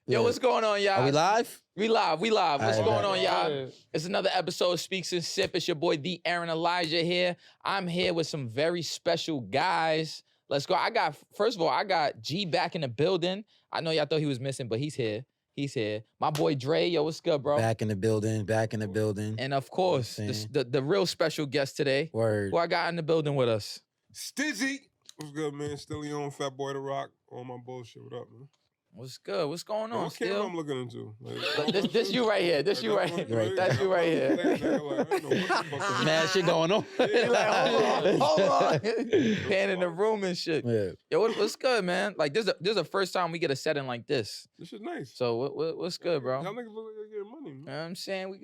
Yo, what's going on, y'all? Are we live? We live. What's going on, y'all? Yeah. It's another episode of Speaks and Sip. It's your boy, the Aaron Elijah here. I'm here with some very special guys. Let's go. First of all, I got G back in the building. I know y'all thought he was missing, but he's here. My boy Dre, yo, what's good, bro? Back in the building. And of course, the real special guest today, Word. who I got in the building with us. Stizzy. What's good, man? Steelyone, Fat Boy the Rock. All my bullshit. What up, man? What's good? What's going on, What camera Still? I'm looking into? This you right here. That's you right here. Mad shit going on. He like, hold on. Panning the room and shit. Yeah. Yo, what's good, man? Like, this is the first time we get a setting like this. This shit nice. So what's good, bro? Y'all niggas look like you're getting money, You know man. what I'm saying? We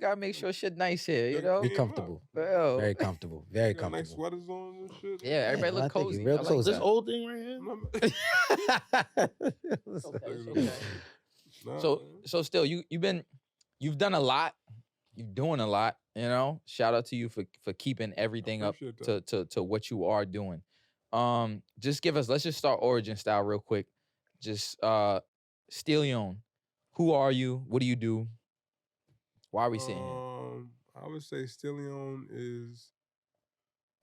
gotta make sure shit nice here, you know? Be comfortable. Yo. Very comfortable. Very Got nice comfortable. sweaters on and shit. Yeah, everybody Yeah, I look think cozy. you real I like cozy. that. This old thing right here? Okay. Nah, So man. still, you've done a lot. You're doing a lot, you know? Shout out to you for keeping everything up appreciate to what you are doing. Let's just start origin style real quick. Just Steelyone. Who are you? What do you do? Why are we sitting here? I would say Steelyone is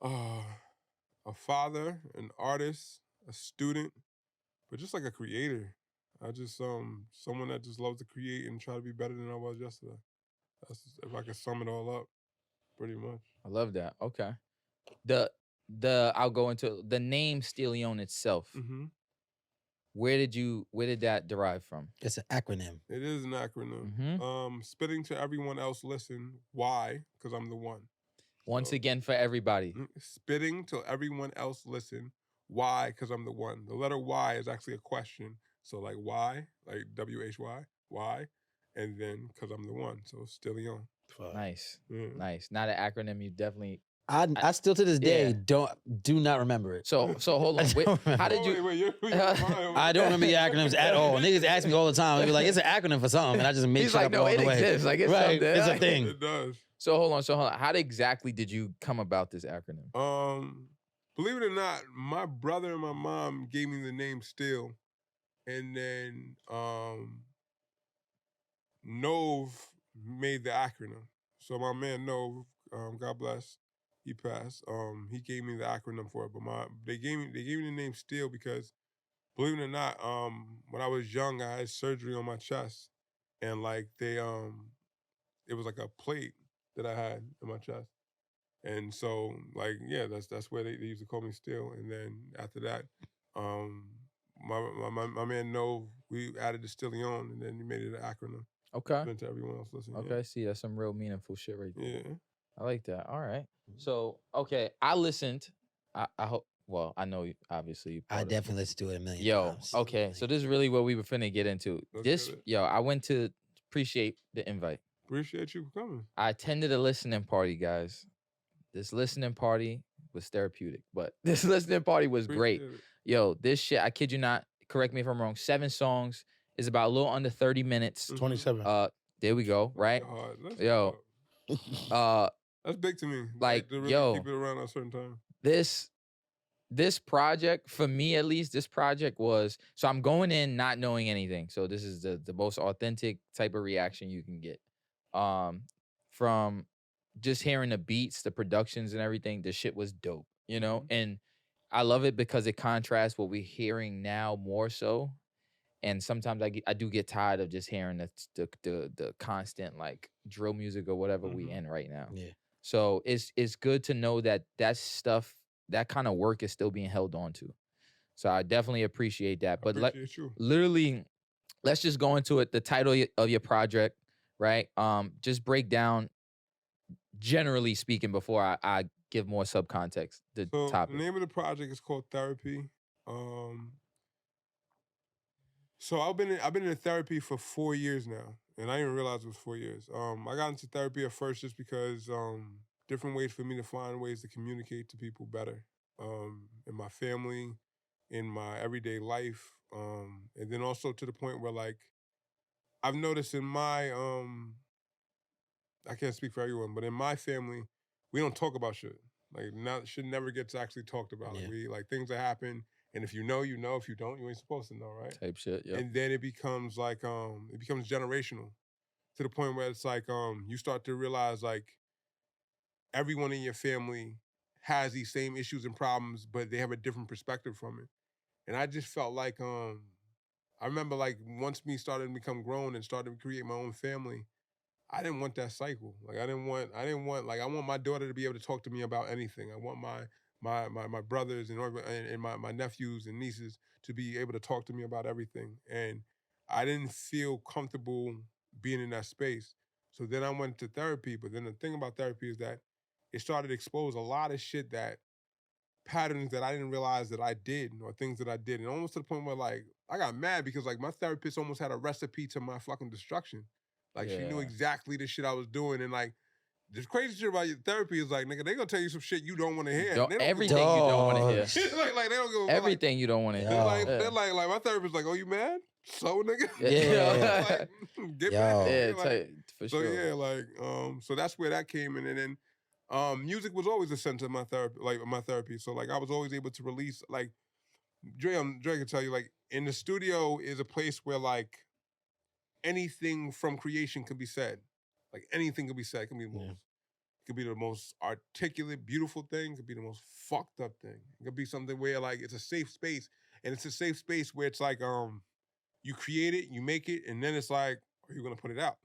a father, an artist, a student, but just like a creator. I just someone that just loves to create and try to be better than I was yesterday. That's if I could sum it all up, pretty much. I love that. Okay. I'll go into the name Steelyone itself. Mm-hmm. Where did that derive from? It's an acronym. It is an acronym. Mhm. Spitting to everyone else, listen. Why? Because I'm the one. Once So- again, for everybody. Spitting till everyone else listen. Why? Because I'm the one. The letter Y is actually a question. So like why? Like WHY? Why? And then because I'm the one. So Steelyone. Nice. Yeah. Nice. Not an acronym. You definitely. I still to this day Yeah. do not remember it. So hold on. Wait, how did you? Wait, you're I don't remember the acronyms at all. Niggas ask me all the time. They be like, it's an acronym for something, and I just make He's shit like, up no, along it the way. exists. Like it's Right, something. it's a thing. It does. So hold on. How exactly did you come about this acronym? Believe it or not, my brother and my mom gave me the name Steel. And then Nove made the acronym. So my man Nove, God bless, he passed. He gave me the acronym for it. But they gave me the name Steel because, believe it or not, when I was young, I had surgery on my chest, and like it was like a plate that I had in my chest, and so like yeah, that's where they used to call me Steel. And then after that, my man Nove, we added the Steelyone, and then he made it an acronym. Okay. Spent to everyone else listening. Okay. See, that's some real meaningful shit right there. Yeah. I like that. All right. So okay, I listened. I hope. Well, I know obviously. You I part of- definitely listened to it a million Yo, times. okay. So this is really what we were finna get into. Let's get it. I went to appreciate the invite. Appreciate you for coming. I attended a listening party, guys. This listening party was therapeutic, but this listening party was great. Appreciate it. Yo, this shit, I kid you not, correct me if I'm wrong, 7 songs is about a little under 30 minutes. 27. There we go, right? Hard. That's Yo. hard. Uh, That's big to me. like, to really yo. keep it around at a certain time. this project, for me at least, this project was, so I'm going in not knowing anything. So this is the most authentic type of reaction you can get. From just hearing the beats, the productions and everything, the shit was dope, you know? And I love it because it contrasts what we're hearing now more so. And sometimes I do get tired of just hearing the constant like drill music or whatever we in right now. Yeah. So it's good to know that stuff, that kind of work is still being held on to. So I definitely appreciate that. But Appreciate you. literally, let's just go into it. The title of your project, right? Just break down, generally speaking, before I give more subcontext, the So topic. the name of the project is called Therapy. So I've been in therapy for 4 years now, and I didn't even realize it was 4 years. I got into therapy at first just because different ways for me to find ways to communicate to people better, in my family, in my everyday life, and then also to the point where like I've noticed in my I can't speak for everyone, but in my family, we don't talk about shit. Like shit never gets actually talked about. Yeah. Like things that happen And if you know, you know. If you don't, you ain't supposed to know, right? Type shit. Yep. And then it becomes like it becomes generational to the point where it's like you start to realize like everyone in your family has these same issues and problems, but they have a different perspective from it. And I just felt like I remember like once me started to become grown and started to create my own family, I didn't want that cycle. Like I didn't want like I want my daughter to be able to talk to me about anything. I want my brothers and my nephews and nieces to be able to talk to me about everything. And I didn't feel comfortable being in that space. So then I went to therapy. But then the thing about therapy is that it started to expose a lot of shit that patterns that I didn't realize that I did or things that I did. And almost to the point where like I got mad because like my therapist almost had a recipe to my fucking destruction. Like she knew Yeah. exactly the shit I was doing. And like the crazy shit about your therapy is like, nigga, they gonna tell you some shit you don't want to hear. Don't- They don't everything you don't want to hear. like they don't give a fuck. Everything you don't want to Like, hear. they're like, Yeah. they're like my therapist like, oh, you mad? So nigga. Yeah. Like, get Yo. back. Yeah, Like, for so sure. yeah, like so that's where that came in. And then music was always the center of my therapy. So like I was always able to release like Dre can tell you, like, in the studio is a place where like anything from creation can be said. Like anything can be said. It can be the most, it could be the most articulate, beautiful thing. It could be the most fucked up thing. It could be something where like it's a safe space. And it's a safe space where it's like you create it, you make it, and then it's like, are you gonna put it out?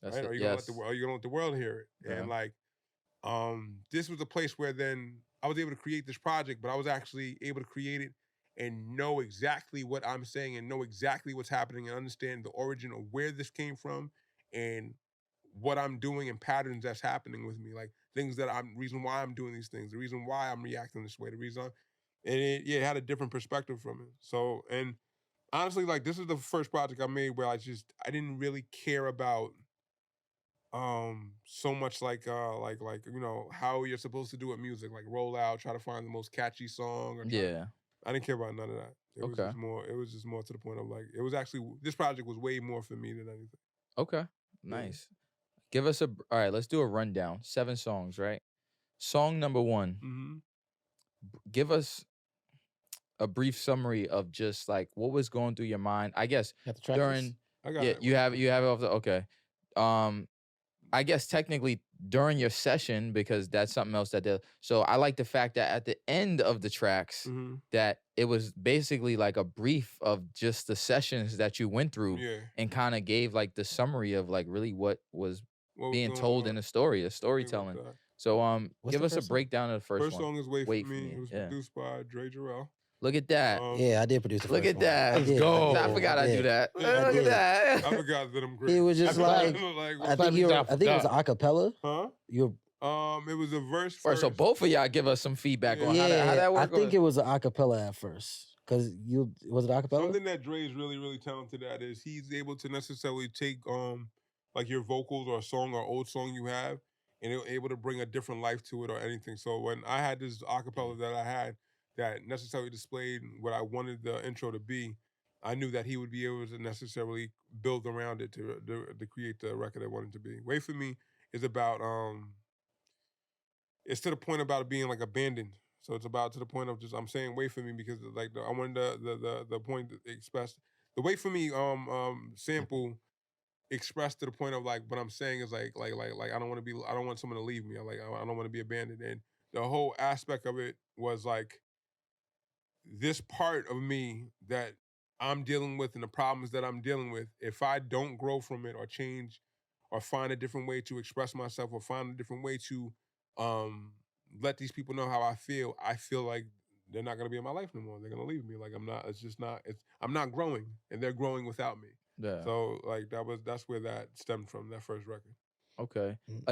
That's Right? it. Are you Yes. gonna let the world hear it? Yeah. And like this was a place where then I was able to create this project, but I was actually able to create it and know exactly what I'm saying and know exactly what's happening and understand the origin of where this came from and what I'm doing and patterns that's happening with me, like things that reason why I'm doing these things, the reason why I'm reacting this way, the reason, and it had a different perspective from it. So, and honestly, like this is the first project I made where I didn't really care about so much like you know how you're supposed to do it music, like roll out, try to find the most catchy song or Yeah. I didn't care about none of that. It was Okay. just more to the point of like it was actually this project was way more for me than anything. Okay. Nice. Give us all right, let's do a rundown. 7 songs, right? Song number 1. Mm-hmm. Give us a brief summary of just like what was going through your mind. I guess Got the track during list? I got yeah, it. you have it off the okay. I guess technically during your session because that's something else that they so I like the fact that at the end of the tracks Mm-hmm. that it was basically like a brief of just the sessions that you went through Yeah. and kind of gave like the summary of like really what was What was being going told on? in a story, a Think about storytelling. that. So What's give the us a first song? breakdown of the first First one. song is Wait Wait for Me. It was yeah. produced by Dre Jarrell. Look at that. Yeah, I did produce the Look first at one. that. I Let's did, go. I I did, forgot I do did. that. I Look did. at I that. forgot that I'm great. It was just like I think it was a cappella. huh? You It was a verse First, first. so both of y'all give us some feedback on yeah, how that I work. think it was a acapella at first. Cause was it acapella? Something that Dre is really, really talented at is he's able to necessarily take like your vocals or a song or old song you have and they're able to bring a different life to it or anything. So when I had this acapella that I had that necessarily displayed what I wanted the intro to be, I knew that he would be able to necessarily build around it to create the record I wanted to be. Wait for Me is about it's to the point about it being like abandoned. So it's about to the point of just I'm saying wait for me because like I wanted the point that expressed the wait for me sample expressed to the point of like what I'm saying is like I don't want someone to leave me. I don't want to be abandoned. And the whole aspect of it was like this part of me that I'm dealing with and the problems that I'm dealing with, if I don't grow from it or change or find a different way to express myself or find a different way to let these people know how I feel like they're not gonna be in my life no more. They're gonna leave me. Like I'm not growing and they're growing without me. Yeah. So like that's where that stemmed from, that first record. Okay. Mm.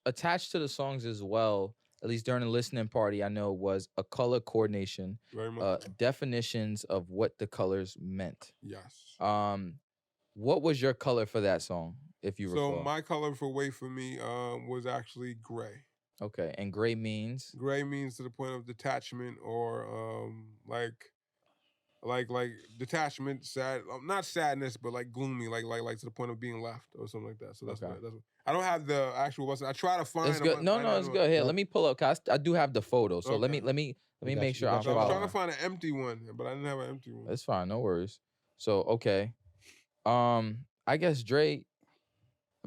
Attached to the songs as well, at least during the listening party, I know was a color coordination, Very much. definitions of what the colors meant. Yes. What was your color for that song, if you So recall? my color for Wait for Me was actually gray. Okay, and gray means Gray means to the point of detachment or like like detachment, sad, not sadness, but like gloomy, like to the point of being left or something like that. So that's Okay. what I don't have the actual website. I try to find. It's good. No, it's good. Here, let me pull up. 'Cause I do have the photo. So let Okay. me We got make you, sure we I'm got I you. was trying following. to find an empty one, but I didn't have an empty one. That's fine. No worries. So okay. I guess Dre,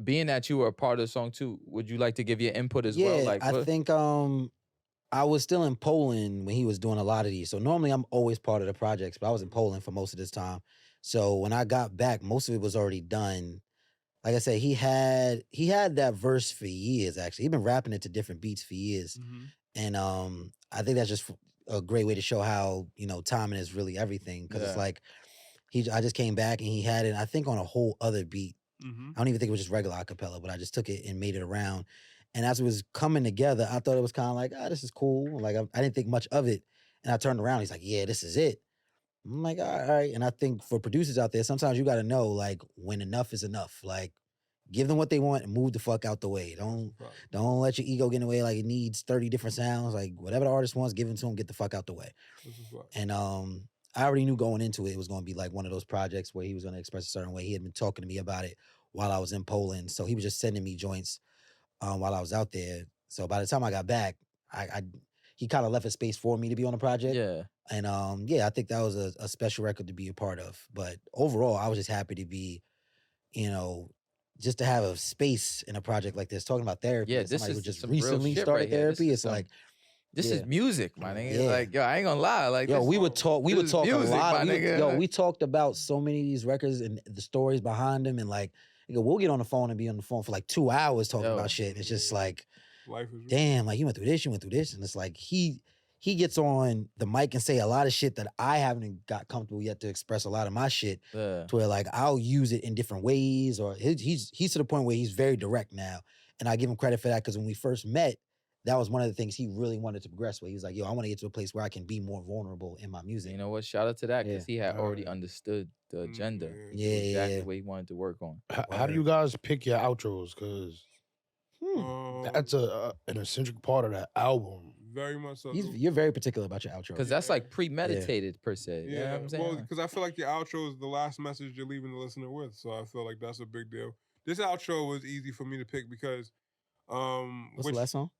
being that you were a part of the song too, would you like to give your input as well? Like I what? think I was still in Poland when he was doing a lot of these. So normally I'm always part of the projects, but I was in Poland for most of this time. So when I got back, most of it was already done. Like I said, he had that verse for years. Actually, he'd been rapping it to different beats for years, and I think that's just a great way to show how timing is really everything. Because it's Yeah. like I just came back and he had it. I think on a whole other beat. I don't even think it was just regular acapella, but I just took it and made it around. And as it was coming together, I thought it was kind of like, this is cool. Like I didn't think much of it, and I turned around. He's like, yeah, this is it. I'm like, all right. And I think for producers out there, sometimes you got to know like when enough is enough. Like, give them what they want and move the fuck out the way. Don't let your ego get in the way. Like it needs 30 different sounds. Like whatever the artist wants, give it to them. Get the fuck out the way. And I already knew going into it was going to be like one of those projects where he was going to express a certain way. He had been talking to me about it while I was in Poland, so he was just sending me joints while I was out there. So by the time I got back, he kind of left a space for me to be on the project. Yeah. And I think that was a special record to be a part of. But overall, I was just happy to be, just to have a space in a project like this. Talking about therapy, Yeah, as this somebody who is just some real recently shit started right here. therapy. This is It's some- like This is music, my nigga. Yeah. Like, yo, I ain't gonna lie. Like, yo, this, we would talk. We would is talk a music, lot. my nigga. Yo, we talked about so many of these records and the stories behind them, and like, we'll get on the phone and be on the phone for like 2 hours talking Yo. about shit. It's just like, Life is damn, like you went through this, and it's like he gets on the mic and say a lot of shit that I haven't got comfortable yet to express a lot of my shit. Yeah. To where like I'll use it in different ways, or he's to the point where he's very direct now, and I give him credit for that because when we first met, that was one of the things he really wanted to progress with. He was like, yo, I want to get to a place where I can be more vulnerable in my music. You know what? Shout out to that because Yeah. he had already understood the agenda. Yeah, Exactly what he wanted to work on. How do you guys pick your outros? Because that's an essential part of that album. Very much so. You're very particular about your outro. Because that's like premeditated per se. You know Yeah, what I'm saying? well, because I feel like the outro is the last message you're leaving the listener with, so I feel like that's a big deal. This outro was easy for me to pick because, what's the last song?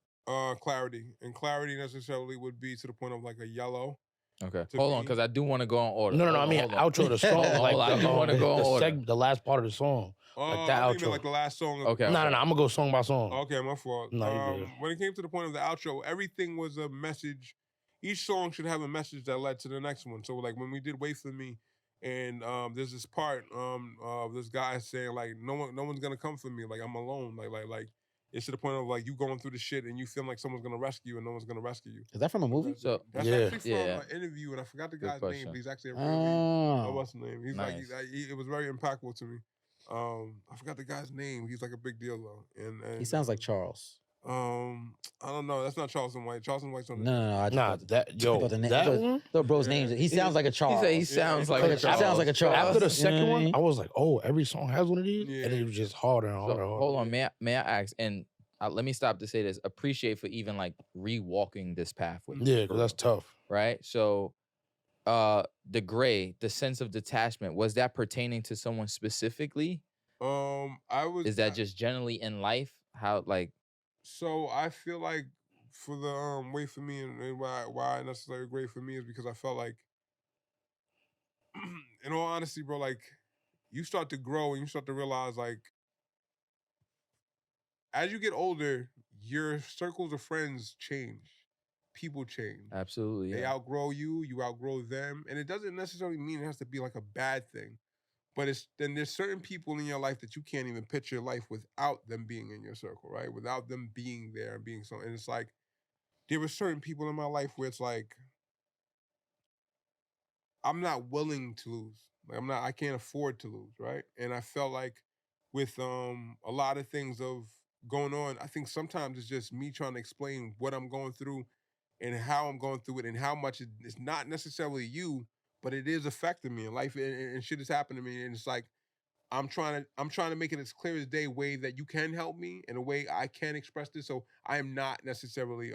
Clarity, and clarity necessarily would be to the point of like a yellow. Okay, hold on, because I do want to go on order. No, I mean outro the song. Hold on, I do want to go on order. The last part of the song. Like that I outro. like the last song. Okay. No, I'm gonna go song by song. Okay, my fault. No, you good. When it came to the point of the outro, everything was a message. Each song should have a message that led to the next one. So like when we did "Wait for Me," and there's this part of this guy saying like no one's gonna come for me, like I'm alone, like it's to the point of like you going through the shit and you feel like someone's gonna rescue you and no one's gonna rescue you. Is that from a movie? So that's actually from an interview, and I forgot the guy's name, but he's actually a really what's his name? He's nice. it was very impactful to me. I forgot the guy's name. He's like a big deal though, and He sounds like Charles. I don't know. That's not Charleston White. Charleston White's on the No. That one. The bro's names. He sounds like a Charles. He sounds like a Charles. He sounds like a Charles. After the second one, I I was like, oh, every song has one of these, Yeah. and it was just harder and harder. So, hold on, may I ask? And let me stop to say this. Appreciate for even like re-walking this path with me. Yeah, because that's tough. Right. So, the gray, the sense of detachment, was that pertaining to someone specifically? Is that just generally in life? How like? So I feel like for the wait for me and why necessarily great for me is because I felt like, in all honesty, bro, like you start to grow and you start to realize like as you get older, your circles of friends change. People change. Absolutely. They Yeah. outgrow you, you outgrow them. And it doesn't necessarily mean it has to be like a bad thing. But then there's certain people in your life that you can't even picture life without them being in your circle, right? Without them being there and being so. And it's like, there were certain people in my life where it's like, I'm not willing to lose. Like I can't afford to lose, right? And I felt like with a lot of things of going on, I think sometimes it's just me trying to explain what I'm going through and how I'm going through it and how much it's not necessarily you, but it is affecting me in life and shit is happening to me. And it's like, I'm trying to make it as clear as day way that you can help me in a way I can express this. So I am not necessarily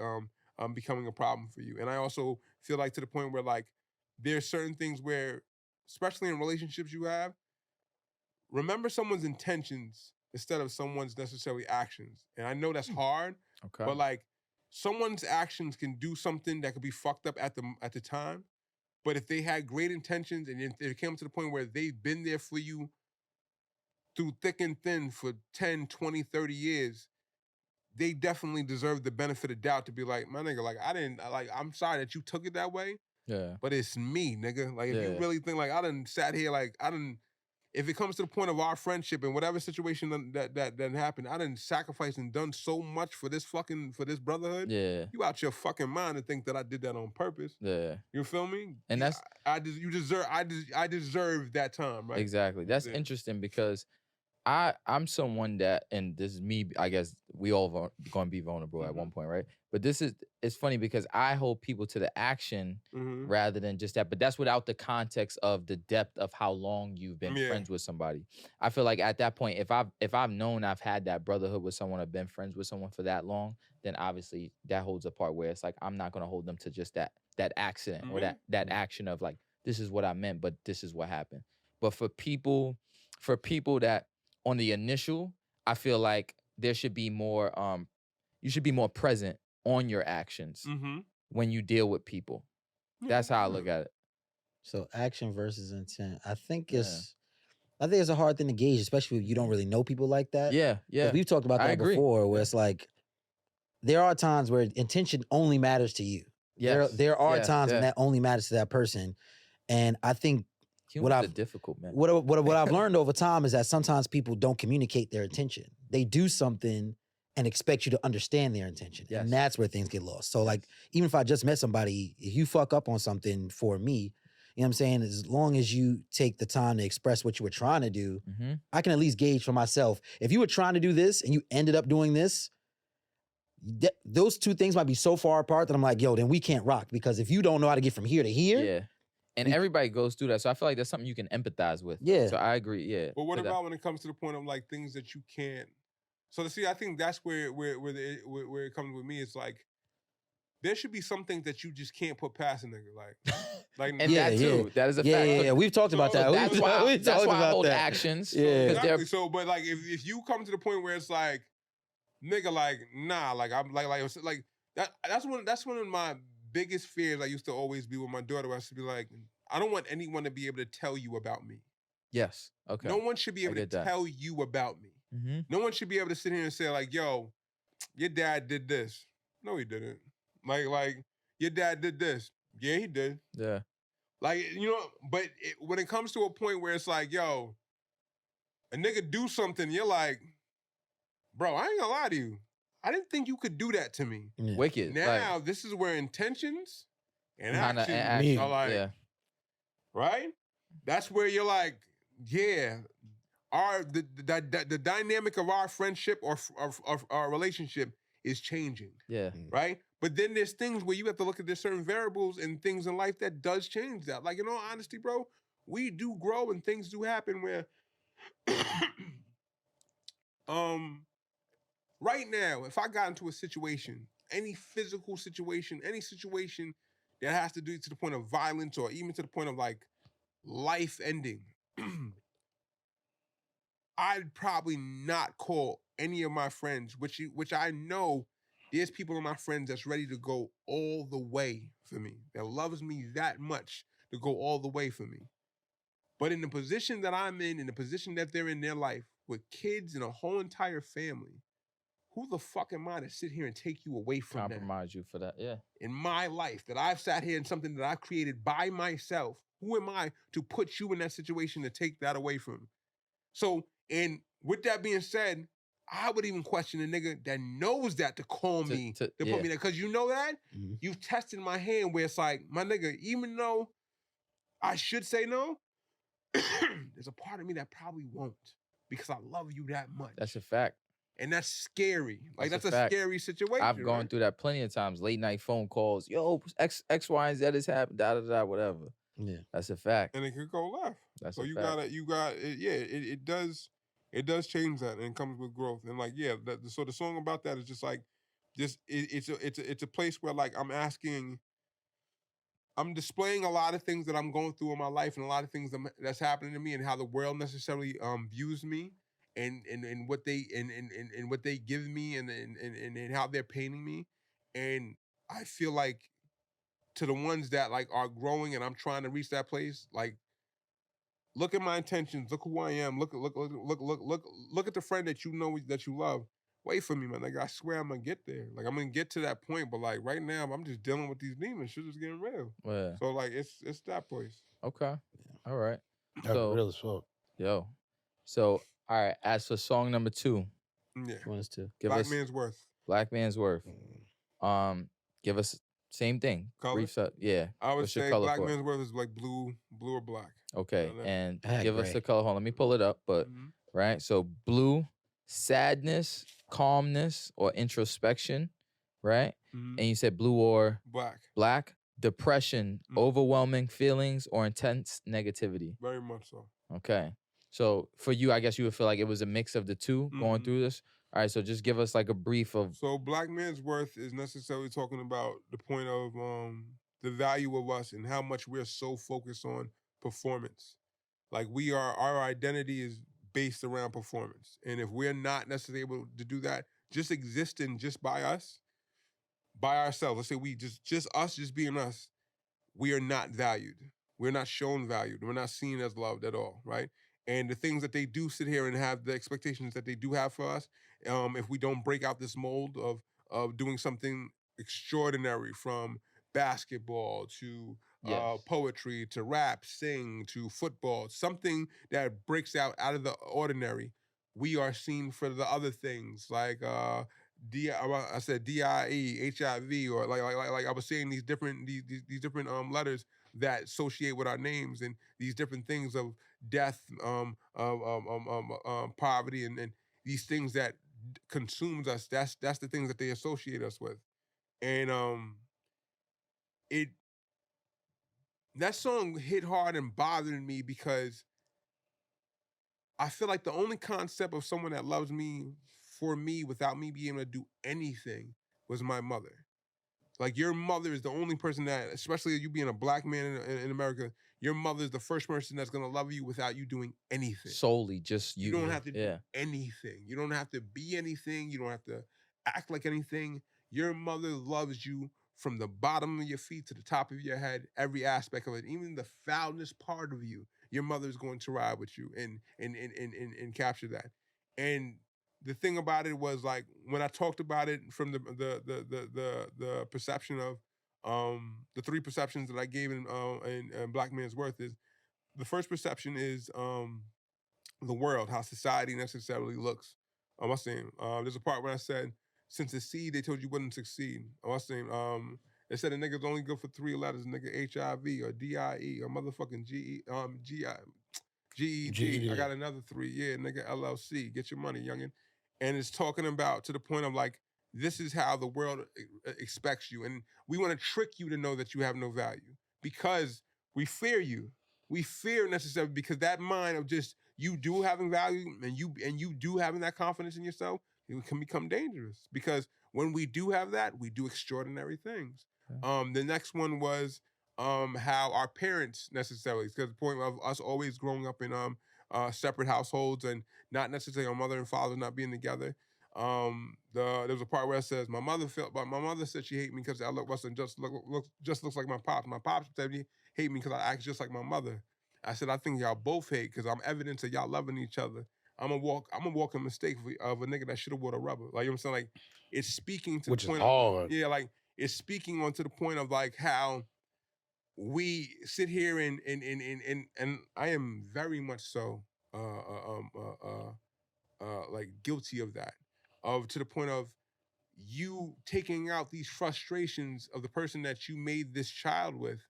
becoming a problem for you. And I also feel like to the point where like there's certain things where, especially in relationships you have, remember someone's intentions instead of someone's necessarily actions. And I know that's hard, but like someone's actions can do something that could be fucked up at the time. But if they had great intentions and if it came to the point where they've been there for you through thick and thin for 10, 20, 30 years, they definitely deserve the benefit of doubt to be like, my nigga, like, I'm sorry that you took it that way. Yeah. But it's me, nigga. Like, if you really think, like, I done sat here, like, if it comes to the point of our friendship and whatever situation that happened, I done sacrificed and done so much for this brotherhood. Yeah. You out your fucking mind to think that I did that on purpose. Yeah. You feel me? And that's I deserve that time, right? Exactly. That's interesting because I'm someone that, and this is me, I guess we all going to be vulnerable at one point, right? But it's funny because I hold people to the action rather than just that. But that's without the context of the depth of how long you've been friends with somebody. I feel like at that point, if I've known I've had that brotherhood with someone, I've been friends with someone for that long, then obviously that holds a part where it's like I'm not going to hold them to just that accident or that action of like, this is what I meant, but this is what happened. But for people that on the initial, I feel like there should be more, you should be more present on your actions when you deal with people. That's how I look at it. So action versus intent. I think it's a hard thing to gauge, especially if you don't really know people like that. Yeah. We've talked about that before, where it's like, there are times where intention only matters to you. Yes. There are times when that only matters to that person. And I think Humans are difficult, man. What I've learned over time is that sometimes people don't communicate their intention. They do something and expect you to understand their intention. Yes. And that's where things get lost. So like, even if I just met somebody, if you fuck up on something for me, you know what I'm saying? As long as you take the time to express what you were trying to do, I can at least gauge for myself. If you were trying to do this and you ended up doing this, those two things might be so far apart that I'm like, yo, then we can't rock. Because if you don't know how to get from here to here. Yeah. And everybody goes through that. So I feel like that's something you can empathize with. Yeah. So I agree, yeah. But what about when it comes to the point of like things that you can't? So see, I think that's where it comes with me. It's like, there should be some things that you just can't put past a nigga. Like and that too. That is a fact. Yeah. We've talked about that. That's why I hold actions. Yeah. Exactly. So, but like, if you come to the point where it's like, nigga, like, nah, like I'm like that's one of my biggest fears. I used to always be with my daughter. I used to be like, I don't want anyone to be able to tell you about me. Yes. Okay. No one should be able to tell you about me. No one should be able to sit here and say like, yo, your dad did this. No, he didn't. Like your dad did this. Yeah, he did. Yeah. Like, you know, but when it comes to a point where it's like, yo, a nigga do something, you're like, bro, I ain't gonna lie to you. I didn't think you could do that to me. Yeah. Wicked. Now, this is where intentions and actions are like, right? That's where you're like, yeah, the dynamic of our friendship or our relationship is changing. Yeah. Right? But then there's things where you have to look at there's certain variables and things in life that does change that. Like, in all honesty, bro, we do grow and things do happen where right now, if I got into a situation, any physical situation, any situation that has to do to the point of violence or even to the point of like life ending, I'd probably not call any of my friends, which I know there's people in my friends that's ready to go all the way for me, that loves me that much to go all the way for me. But in the position that I'm in the position that they're in their life, with kids and a whole entire family, who the fuck am I to sit here and take you away from that? Compromise you for that, yeah. In my life, that I've sat here in something that I've created by myself, who am I to put you in that situation to take that away from me? So, and with that being said, I would even question a nigga that knows that to call me, to put me there. Because you know that? You've tested my hand where it's like, my nigga, even though I should say no, there's a part of me that probably won't. Because I love you that much. That's a fact. And that's scary. Like, that's a scary situation. I've gone through that plenty of times. Late night phone calls. Yo, X, Y, and Z has happened. Whatever. Yeah. That's a fact. And it could go left. That's so a you fact. It does change that, and it comes with growth. And like, so the song about that is just like, it's a place where like I'm asking I'm displaying a lot of things that I'm going through in my life and a lot of things that's happening to me and how the world necessarily views me and what they and what they give me and how they're painting me. And I feel like to the ones that like are growing and I'm trying to reach that place, like look at my intentions, look who I am, look at the friend that you know that you love. Wait for me, man. Like I swear I'm gonna get there. Like I'm gonna get to that point, but like right now I'm just dealing with these demons. Shit is getting real. Yeah. So like it's that place. Okay. All right. That's So real as fuck. yo. So all right. As for song number 2, Yeah. Which one is two? give Black us Man's Worth. Black Man's Worth. Give us same thing. Color? Brief up. Yeah. I would What's your say color Black for it? Man's Worth is like blue or black. Okay. know. And I had give us gray. the color. Hold on, let me pull it up. But Mhm. right. So blue, sadness, calmness, or introspection. Right. Mhm. And you said blue or Black. black, depression, overwhelming feelings, or intense negativity. Very much so. Okay. So for you, I guess you would feel like it was a mix of the two going Mhm. through this. All right. So just give us like a brief of. So Black Man's Worth is necessarily talking about the point of the value of us and how much we're so focused on performance. Like our identity is based around performance. And if we're not necessarily able to do that, just existing just by us, by ourselves, let's say we just us just being us, we are not valued. We're not shown valued. We're not seen as loved at all, right? And the things that they do sit here and have the expectations that they do have for us, if we don't break out this mold of doing something extraordinary, from basketball to Yes. poetry to rap, sing to football, something that breaks out of the ordinary, we are seen for the other things like I said DIE, HIV, or like I was saying these different these different letters that associate with our names and these different things of death, poverty, and these things that consumes us. That's the things that they associate us with, and it that song hit hard and bothered me because I feel like the only concept of someone that loves me for me without me being able to do anything was my mother. Like your mother is the only person that, especially you being a black man in America, your mother is the first person that's gonna love you without you doing anything. Solely just You you. don't have to do Yeah. anything. You don't have to be anything. You don't have to act like anything. Your mother loves you from the bottom of your feet to the top of your head, every aspect of it, even the foulness part of you. Your mother is going to ride with you and capture that. And the thing about it was like when I talked about it from the perception of the three perceptions that I gave in Black Man's Worth is the first perception is the world, how society necessarily looks. I was saying, there's a part where I said, since the seed, they told you wouldn't succeed. I was saying, they said a nigga's only good for 3 letters, nigga HIV or DIE or motherfucking GED. I got another 3, yeah, nigga LLC. Get your money, youngin'. And it's talking about to the point of like, this is how the world expects you. And we want to trick you to know that you have no value because we fear you. We fear necessarily because that mind of just you do having value and you do having that confidence in yourself, it can become dangerous because when we do have that, we do extraordinary things. Okay. The next one was how our parents necessarily, because the point of us always growing up in separate households and not necessarily our mother and father not being together. There was a part where it says my mother said she hated me because I look Western just looks like my pops. My pops said he hate me because I act just like my mother. I said I think y'all both hate because I'm evidence of y'all loving each other. I'm a walking mistake of a nigga that should have wore a rubber. Like you know what I'm saying? Like it's speaking to Which the point is hard. of, yeah, like it's speaking on to the point of like how we sit here and I am very much so like guilty of that. Of to the point of you taking out these frustrations of the person that you made this child with,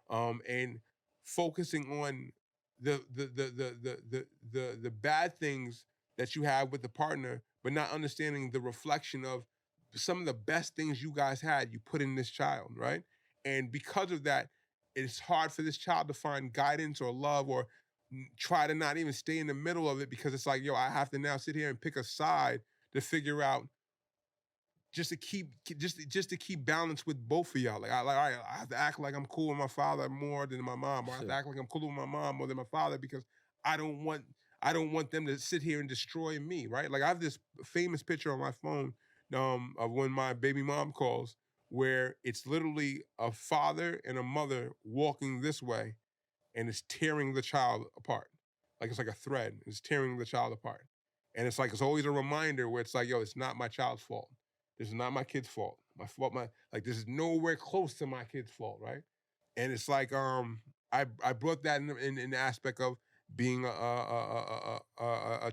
and focusing on the bad things that you have with the partner, but not understanding the reflection of some of the best things you guys had, you put in this child, right? And because of that, it's hard for this child to find guidance or love or try to not even stay in the middle of it because it's like, yo, I have to now sit here and pick a side to figure out, just to keep balance with both of y'all. Like I have to act like I'm cool with my father more than my mom, or I have to act like I'm cool with my mom more than my father because I don't want them to sit here and destroy me, right? Like I have this famous picture on my phone of when my baby mom calls, where it's literally a father and a mother walking this way, and it's tearing the child apart. Like it's like a thread. It's tearing the child apart. And it's like, it's always a reminder where it's like, yo, it's not my child's fault. This is not my kid's fault. This is nowhere close to my kid's fault, right? And it's like, I brought that in the aspect of being a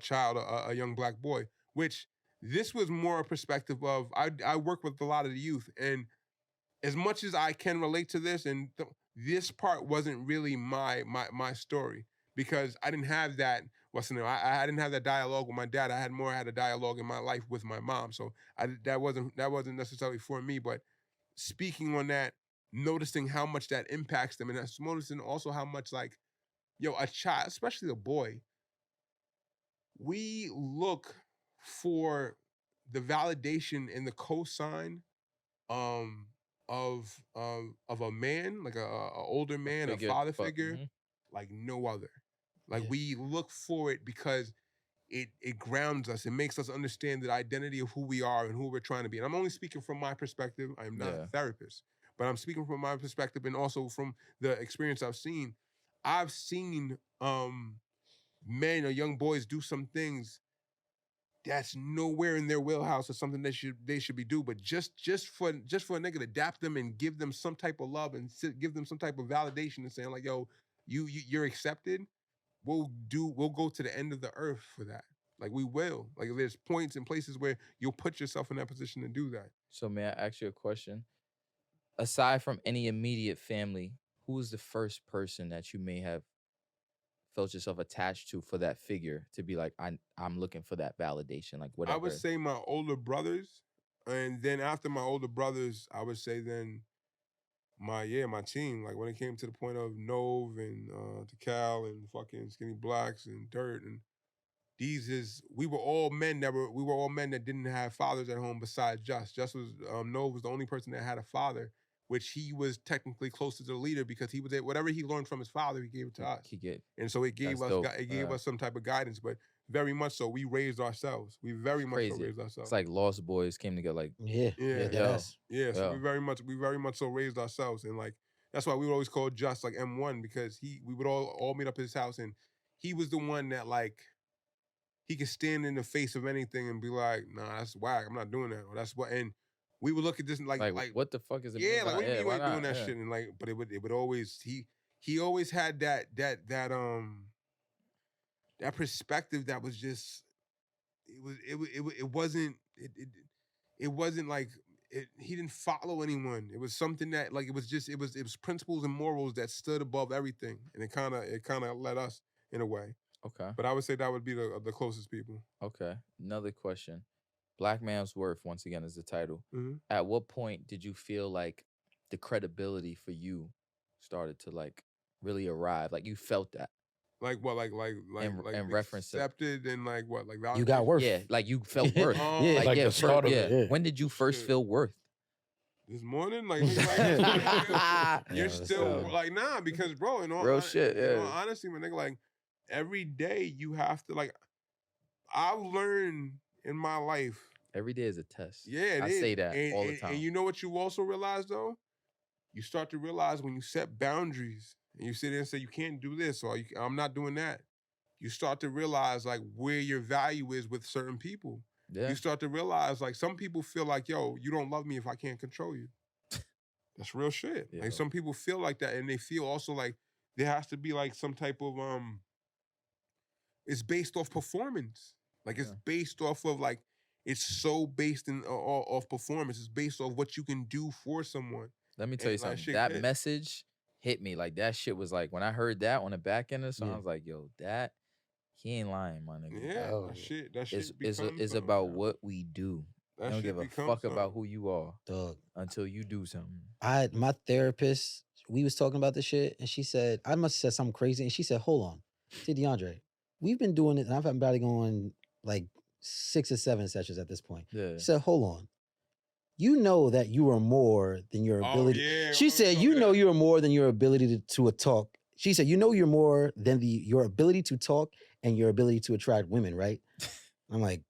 child, a young Black boy, which this was more a perspective of, I work with a lot of the youth, and as much as I can relate to this, and this part wasn't really my story, because I didn't have that. I didn't have that dialogue with my dad. I had a dialogue in my life with my mom. So that wasn't necessarily for me. But speaking on that, noticing how much that impacts them, and that's noticing also how much, like, yo, a child, especially a boy, we look for the validation and the cosign of a man, like a older man, a father figure, like no other. Like we look for it because it grounds us. It makes us understand the identity of who we are and who we're trying to be. And I'm only speaking from my perspective. I am not a therapist, but I'm speaking from my perspective and also from the experience I've seen. I've seen men or young boys do some things that's nowhere in their wheelhouse or something they should be do. But just for a nigga to adapt them and give them some type of love and give them some type of validation and saying like, yo, you're accepted. We'll go to the end of the earth for that. Like we will. Like there's points and places where you'll put yourself in that position to do that. So may I ask you a question? Aside from any immediate family, who is the first person that you may have felt yourself attached to for that figure to be like, I'm looking for that validation, like whatever? I would say my older brothers, and then after my older brothers, I would say then my team. Like when it came to the point of Nove and Cal and fucking Skinny Blacks and Dirt, and we were all men that didn't have fathers at home besides Just. Just was Nove was the only person that had a father, which he was technically closer to the leader because he was whatever he learned from his father, he gave it to us. And so it gave us some type of guidance, but very much so we raised ourselves. We very much so raised ourselves. It's like Lost Boys came together, like So we very much so raised ourselves, and like that's why we would always call Just like M1, because we would all meet up at his house, and he was the one that like he could stand in the face of anything and be like, nah, that's whack. I'm not doing that. Or that's what. And we would look at this and like what the fuck is it? Yeah, like what do you mean you ain't doing that shit? And like, but it would always he always had that perspective that was just it wasn't like he didn't follow anyone. It was something that like it was principles and morals that stood above everything, and it kind of led us in a way. Okay. But I would say that would be the closest people. Okay. Another question. Black Man's Worth, once again, is the title. Mm-hmm. At what point did you feel like the credibility for you started to like really arrive? Like you felt that? Like what? Like in reference accepted and like what? Like validation? You got worth. Yeah, like you felt worth. Yeah, like the start of it. When did you first feel worth? This morning, like you're still like nah, because bro, real shit. Yeah, honestly, my nigga, like every day you have to like. I've learned in my life. Every day is a test. Yeah, I say that all the time. And you know what you also realize though? You start to realize when you set boundaries and you sit there and say you can't do this or I'm not doing that. You start to realize like where your value is with certain people. Yeah. You start to realize like some people feel like, yo, you don't love me if I can't control you. That's real shit. Yeah. Like some people feel like that, and they feel also like there has to be like some type of it's based off performance. Like it's based off of like it's so based in off performance. It's based off what you can do for someone. Let me tell you something. That message hit me. Like that shit was like when I heard that on the back end of the song, I was like, yo, he ain't lying, my nigga. Yeah, that shit is about what we do. I don't give a fuck about who you are, dog, until you do something. My therapist, we was talking about this shit, and she said, I must have said something crazy, and she said, hold on. See, DeAndre, we've been doing it, and I've been about to go on like 6 or 7 sessions at this point. Yeah. She said, hold on. you know that you are more than your ability. She said, you know you are more than your ability to talk. She said, you know you're more than your ability to talk and your ability to attract women, right? I'm like,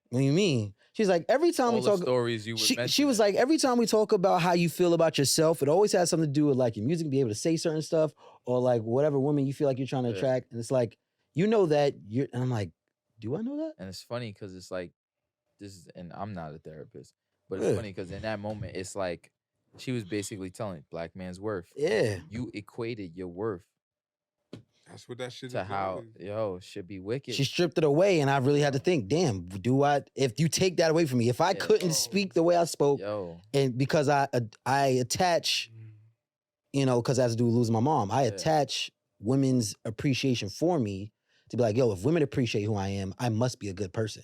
what do you mean? She's like, every time All we the talk, stories you would she was like, every time we talk about how you feel about yourself, it always has something to do with like your music, be able to say certain stuff, or like whatever woman you feel like you're trying to attract. And it's like, you know that you're, and I'm like, do I know that? And it's funny because it's like, and I'm not a therapist, but it's funny because in that moment, it's like, she was basically telling black man's worth. Yeah. You equated your worth. That's what that shit to is. How, should be wicked. She stripped it away, and I really had to think, damn, if you take that away from me, if I couldn't speak the way I spoke, and because I attach, because I had to do with losing my mom, I attach women's appreciation for me to be like, yo, if women appreciate who I am, I must be a good person.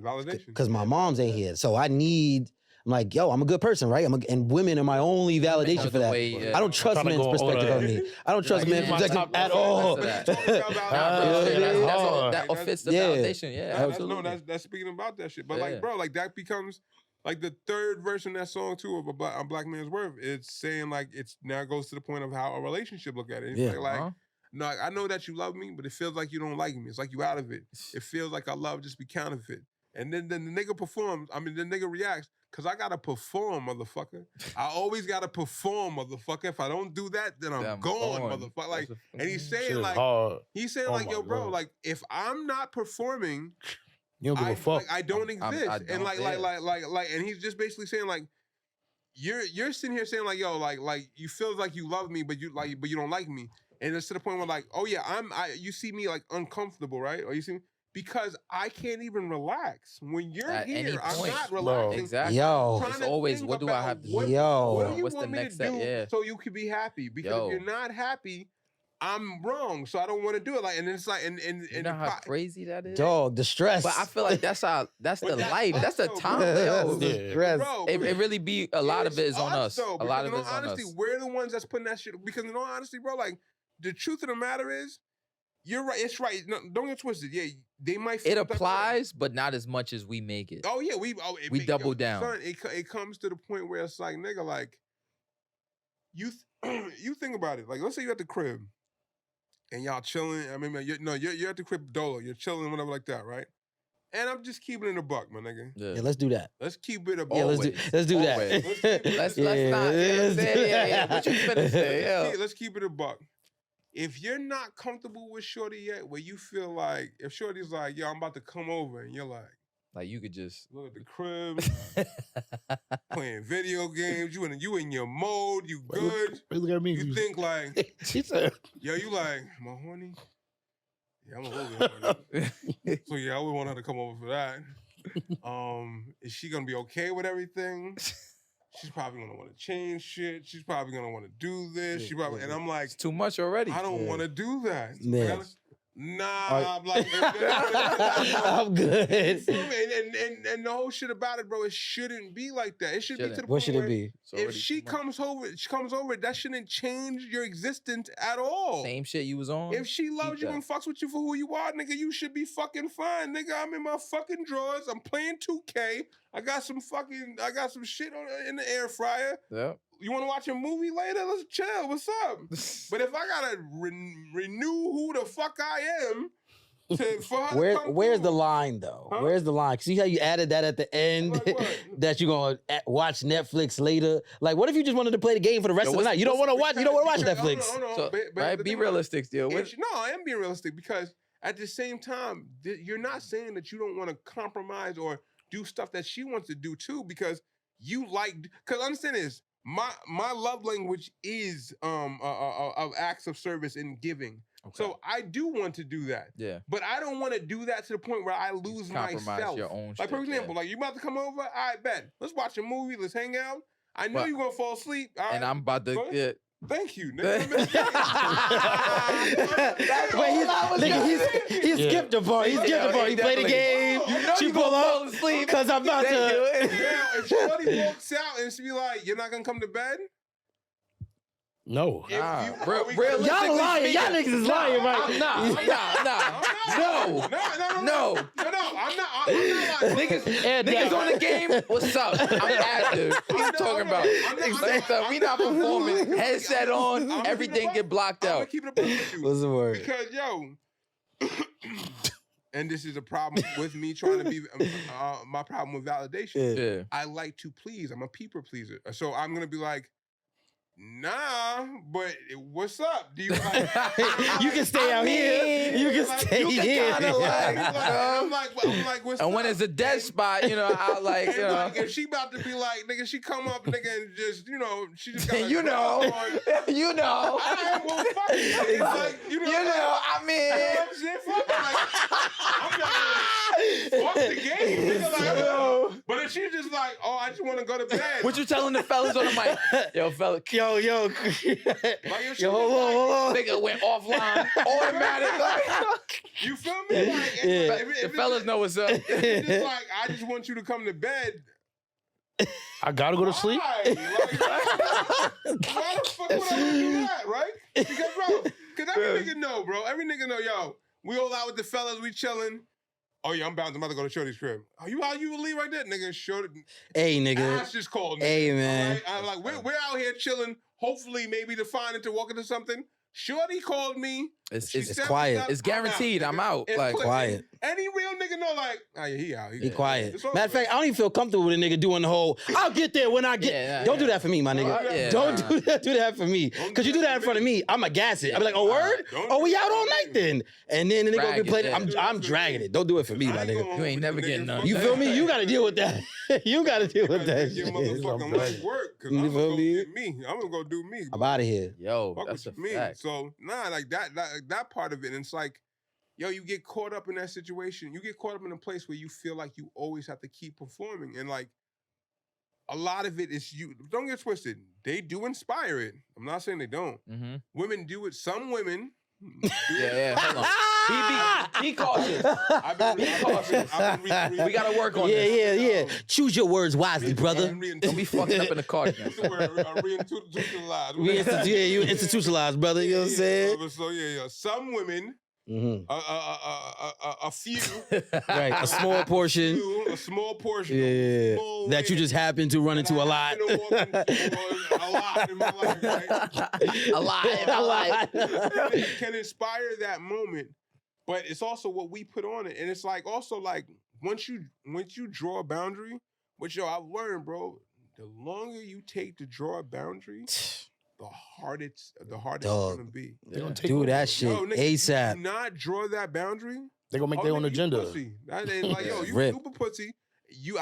Validation. Because my mom's ain't here. So I'm like, yo, I'm a good person, right? And women are my only validation for that. I don't trust men's perspective of me. I don't trust men's perspective at all. That fits the foundation. Yeah, absolutely. That's speaking about that shit. But like, bro, like that becomes like the third verse in that song too of a black man's worth. It's saying like it's now goes to the point of how a relationship look at it. It's like no, I know that you love me, but it feels like you don't like me. It's like you out of it. It feels like our love just be counterfeit. And then the nigga performs. I mean, the nigga reacts. Cause I gotta perform, motherfucker. I always gotta perform, motherfucker. If I don't do that, then I'm gone, motherfucker. Like, and he's saying like, yo, bro, like, if I'm not performing, you don't give a fuck. Like, I don't exist. And like, and he's just basically saying like, you're sitting here saying like, yo, like you feel like you love me, but you don't like me, and it's to the point where like, oh yeah, you see me like uncomfortable, right? Or you see me. Because I can't even relax. When you're here, I'm not relaxing. Exactly. Yo. It's always, what do I have to do? What do you what's want the me next to do step? so you can be happy? Because if you're not happy, I'm wrong. So I don't want to do it. Like, and it's like, and you know how crazy that is? Dog, the stress. But I feel like that's the life. That's the time. Yo. The stress. Bro, it really be, a lot of it is on us. A lot of it is on us. We're the ones that's putting that shit, because in all honesty, bro, like, the truth of the matter is, you're right. It's right. No, don't get twisted. Yeah, they might. It applies, but not as much as we make it. Oh yeah, we double down. Son, it comes to the point where it's like, nigga, like you think about it. Like, let's say you're at the crib and y'all chilling. I mean, you're at the crib dolo. You're chilling, whatever, like that, right? And I'm just keeping it a buck, my nigga. Yeah, let's do that. Let's keep it a buck. Yeah, let's do that. Let's not. Yeah. What you finna say? Let's keep it a buck. If you're not comfortable with shorty yet, where you feel like, if shorty's like, yo, I'm about to come over, and you're like you could just look at the crib, playing video games, you in your mode, you good. Look at me. You think like, she said, yo, you like, am I horny? Yeah, I'm a little bit horny. So yeah, I would want her to come over for that. Is she gonna be okay with everything? She's probably gonna want to change shit. She's probably gonna want to do this. And I'm like, it's too much already. I don't want to do that. Yes. I'm like, I'm good. And the whole shit about it, bro, it shouldn't be like that. It should be to the point What should where it be? If she comes over, that shouldn't change your existence at all. Same shit you was on. If she loves you and fucks with you for who you are, nigga, you should be fucking fine, nigga. I'm in my fucking drawers. I'm playing 2K. I got some shit in the air fryer. Yeah. You want to watch a movie later? Let's chill. What's up? But if I gotta renew who the fuck I am, where's the line though? Huh? Where's the line? See how you added that at the end? Like that you gonna watch Netflix later? Like, what if you just wanted to play the game for the rest of the night? You don't want to watch. You don't want to watch Netflix. No. Right? Be realistic, still. No, I am being realistic because at the same time, you're not saying that you don't want to compromise or do stuff that she wants to do too, because you like. Because understand this. My love language is of acts of service and giving. Okay. So I do want to do that. Yeah. But I don't want to do that to the point where I lose myself. Your own like, for example, like you about to come over? I bet. Let's watch a movie. Let's hang out. I know you're going to fall asleep. All right. And I'm about to Thank you, nigga. He skipped the part. He skipped the part. He played the game. She pull up because I'm about to. Yeah, if somebody walks out and she be like, "You're not gonna come to bed." No. Y'all lying. Y'all niggas is lying, right? No. I'm not like niggas on the game. What's up? I'm active. What you talking about? We not performing. Headset on. Everything get blocked out. I'm keep it up with you. What's the word? Because and this is a problem with me trying to be my problem with validation. Yeah. I like to please. I'm a people pleaser. So I'm gonna be like, nah, but what's up? Do you like? You can stay out here. You can stay here. I'm like, what's up? And when it's a dead spot, I like, Like, if she about to be like, nigga, she come up, nigga, and just, she just got you know. All right, well, fuck it. It's like, I mean. I'm saying? Fuck the game. Nigga, like, but if she's just like, oh, I just want to go to bed. What you telling the fellas on the mic? Yo, fella. Yo. Like, Yo, hold on. Nigga went offline. Automatic. You feel me? Like, The fellas know what's up. It's just like, I just want you to come to bed. I gotta go to sleep. Why? Like, why the fuck would I do that, right? Because every nigga know, bro. Every nigga know, yo, we all out with the fellas, we chilling. Oh yeah, I'm about to go to Shorty's crib. Oh, you leave right there, nigga. Shorty. Hey, nigga. Ass just called. Nigga. Hey, man. Right? I'm like, we're out here chilling. Hopefully, maybe to find it to walk into something. Shorty called me. It's quiet. It's guaranteed. I'm out. It's Like quiet. Any real nigga know, like, oh yeah, he out. Be quiet. Matter of fact, I don't even feel comfortable with a nigga doing the whole, I'll get there when I get. Don't do that for me, my nigga. Don't do that for me. Because you do that in front of me, I'ma gas it. I'll be like, oh, word? Oh, we out all night then. And then the nigga gonna be playing. I'm dragging it. Don't do it for me, my nigga. You ain't never getting none. You feel me? You gotta deal with that. You gotta deal with that Your shit. motherfucking work. Because I'm gonna go get me. I'm gonna go do me. I'm out of here. Yo, Fuck that's a what you mean. fact. So, like that part of it, and it's like, yo, you get caught up in that situation. You get caught up in a place where you feel like you always have to keep performing. And like, a lot of it is you. Don't get twisted. They do inspire it. I'm not saying they don't. Mm-hmm. Women do it. Some women. Hold on. Be cautious. I've been cautious. We gotta work on this. Yeah. Choose your words wisely, brother. Don't be fucking up in the car. You institutionalized, brother. You know what I'm saying? So yeah. Some women. Mm-hmm. A few, right? A small portion, yeah, that you just happen to run into a lot. A lot in my life, right? a lot. Can inspire that moment, but it's also what we put on it, and it's like also like once you draw a boundary, which I've learned, bro, the longer you take to draw a boundary. The hardest it's gonna be. Do that shit ASAP. Do not draw that boundary. They gonna make their own agenda. That ain't like, yo, you super pussy. You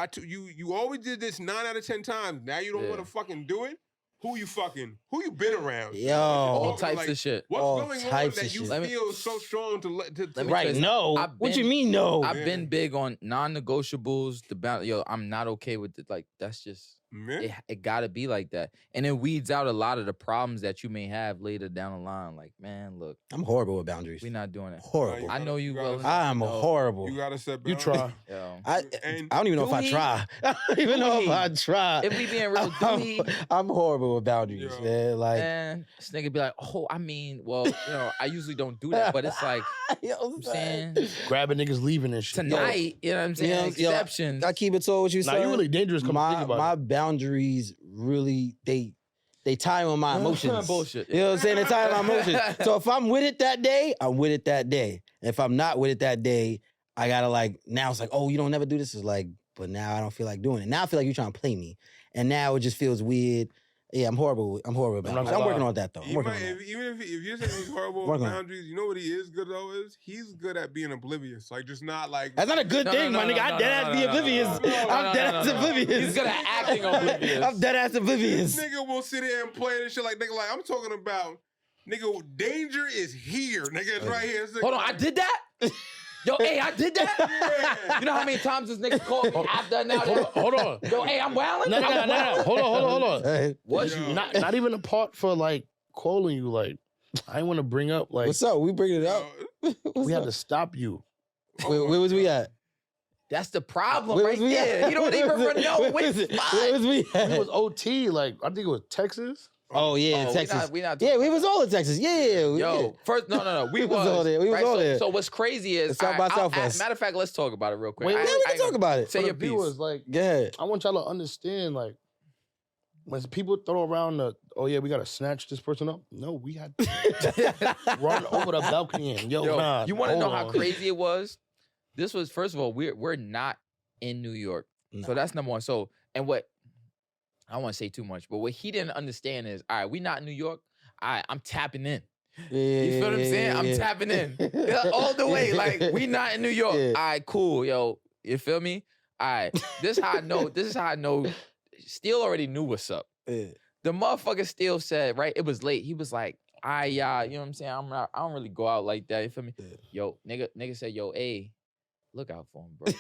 always did this 9 out of 10 times. Now you don't want to fucking do it. Who you fucking? Who you been around? Yo, all types of shit. What's all going on that you shit. feel so strong to right? No. What you mean no? I've been big on non-negotiables. I'm not okay with it. Like that's just. It gotta be like that, and it weeds out a lot of the problems that you may have later down the line. Like, man, look, I'm horrible with boundaries. We're not doing it. Horrible. I know you well. I'm horrible. You gotta set boundaries. You try. I don't even know if I try. I don't even know if I try. If we being real, I'm horrible with boundaries, man. Like, man, this nigga be like, oh, I mean, well, I usually don't do that, but it's like, I'm saying, grabbing niggas leaving and shit. Tonight, you know what I'm saying? Exceptions. I keep it told with you, son. You really dangerous. My boundaries really they tie on my emotions. Bullshit. You know what I'm saying? They tie on my emotions. So if I'm with it that day, I'm with it that day. And if I'm not with it that day, I gotta now it's like, oh, you don't never do this. It's like, but now I don't feel like doing it. Now I feel like you're trying to play me. And now it just feels weird. Yeah, I'm horrible about it. I'm working on that though. Even if you're saying he's horrible with boundaries, you know what he is good though is? He's good at being oblivious. Like just not like that's not a good thing, my nigga. I'm dead ass be oblivious. I'm dead ass oblivious. He's good at acting oblivious. I'm dead ass oblivious. This nigga will sit there and play this shit like nigga. Like I'm talking about, nigga. Danger is here, nigga. It's right here. Hold on, I did that. Yo, hey, I did that? Yeah. You know how many times this nigga called me? I've done that. Hold on. Yo, hey, I'm wilding? No. Hold on. Hey. What? Not even a part for like calling you. Like, I want to bring up like. What's up? We bring it up. We had to stop you. Where was we at? That's the problem right there. You don't even know which spot. Where was we at? It was OT. Like, I think it was Texas. Oh yeah, Oh, Texas. we not yeah, we was all in Texas. Yeah. Yo, first, no. We was all there. We was all there. So what's crazy is, South by Southwest. matter of fact, let's talk about it real quick. Wait, Yeah, we can talk about it. Say For your the piece. viewers, like, Yeah. I want y'all to understand, like, when people throw around oh yeah, we gotta snatch this person up. No, we had to run over the balcony and Yo, nah, you want to know hold how on. crazy it was? This was, first of all, we're not in New York, so that's number one. So, and what I don't want to say too much, but what he didn't understand is, all right, we not in New York. All right, I'm tapping in. Yeah, You feel what I'm saying? I'm tapping in all the way. Like, we not in New York. Yeah. All right, cool, yo. You feel me? All right, this how I know. This is how I know. Steel already knew what's up. Yeah. The motherfucker Steel said, right? It was late. He was like, you know what I'm saying? I don't really go out like that. You feel me? Yeah. Yo, nigga said, yo, hey, look out for him, bro.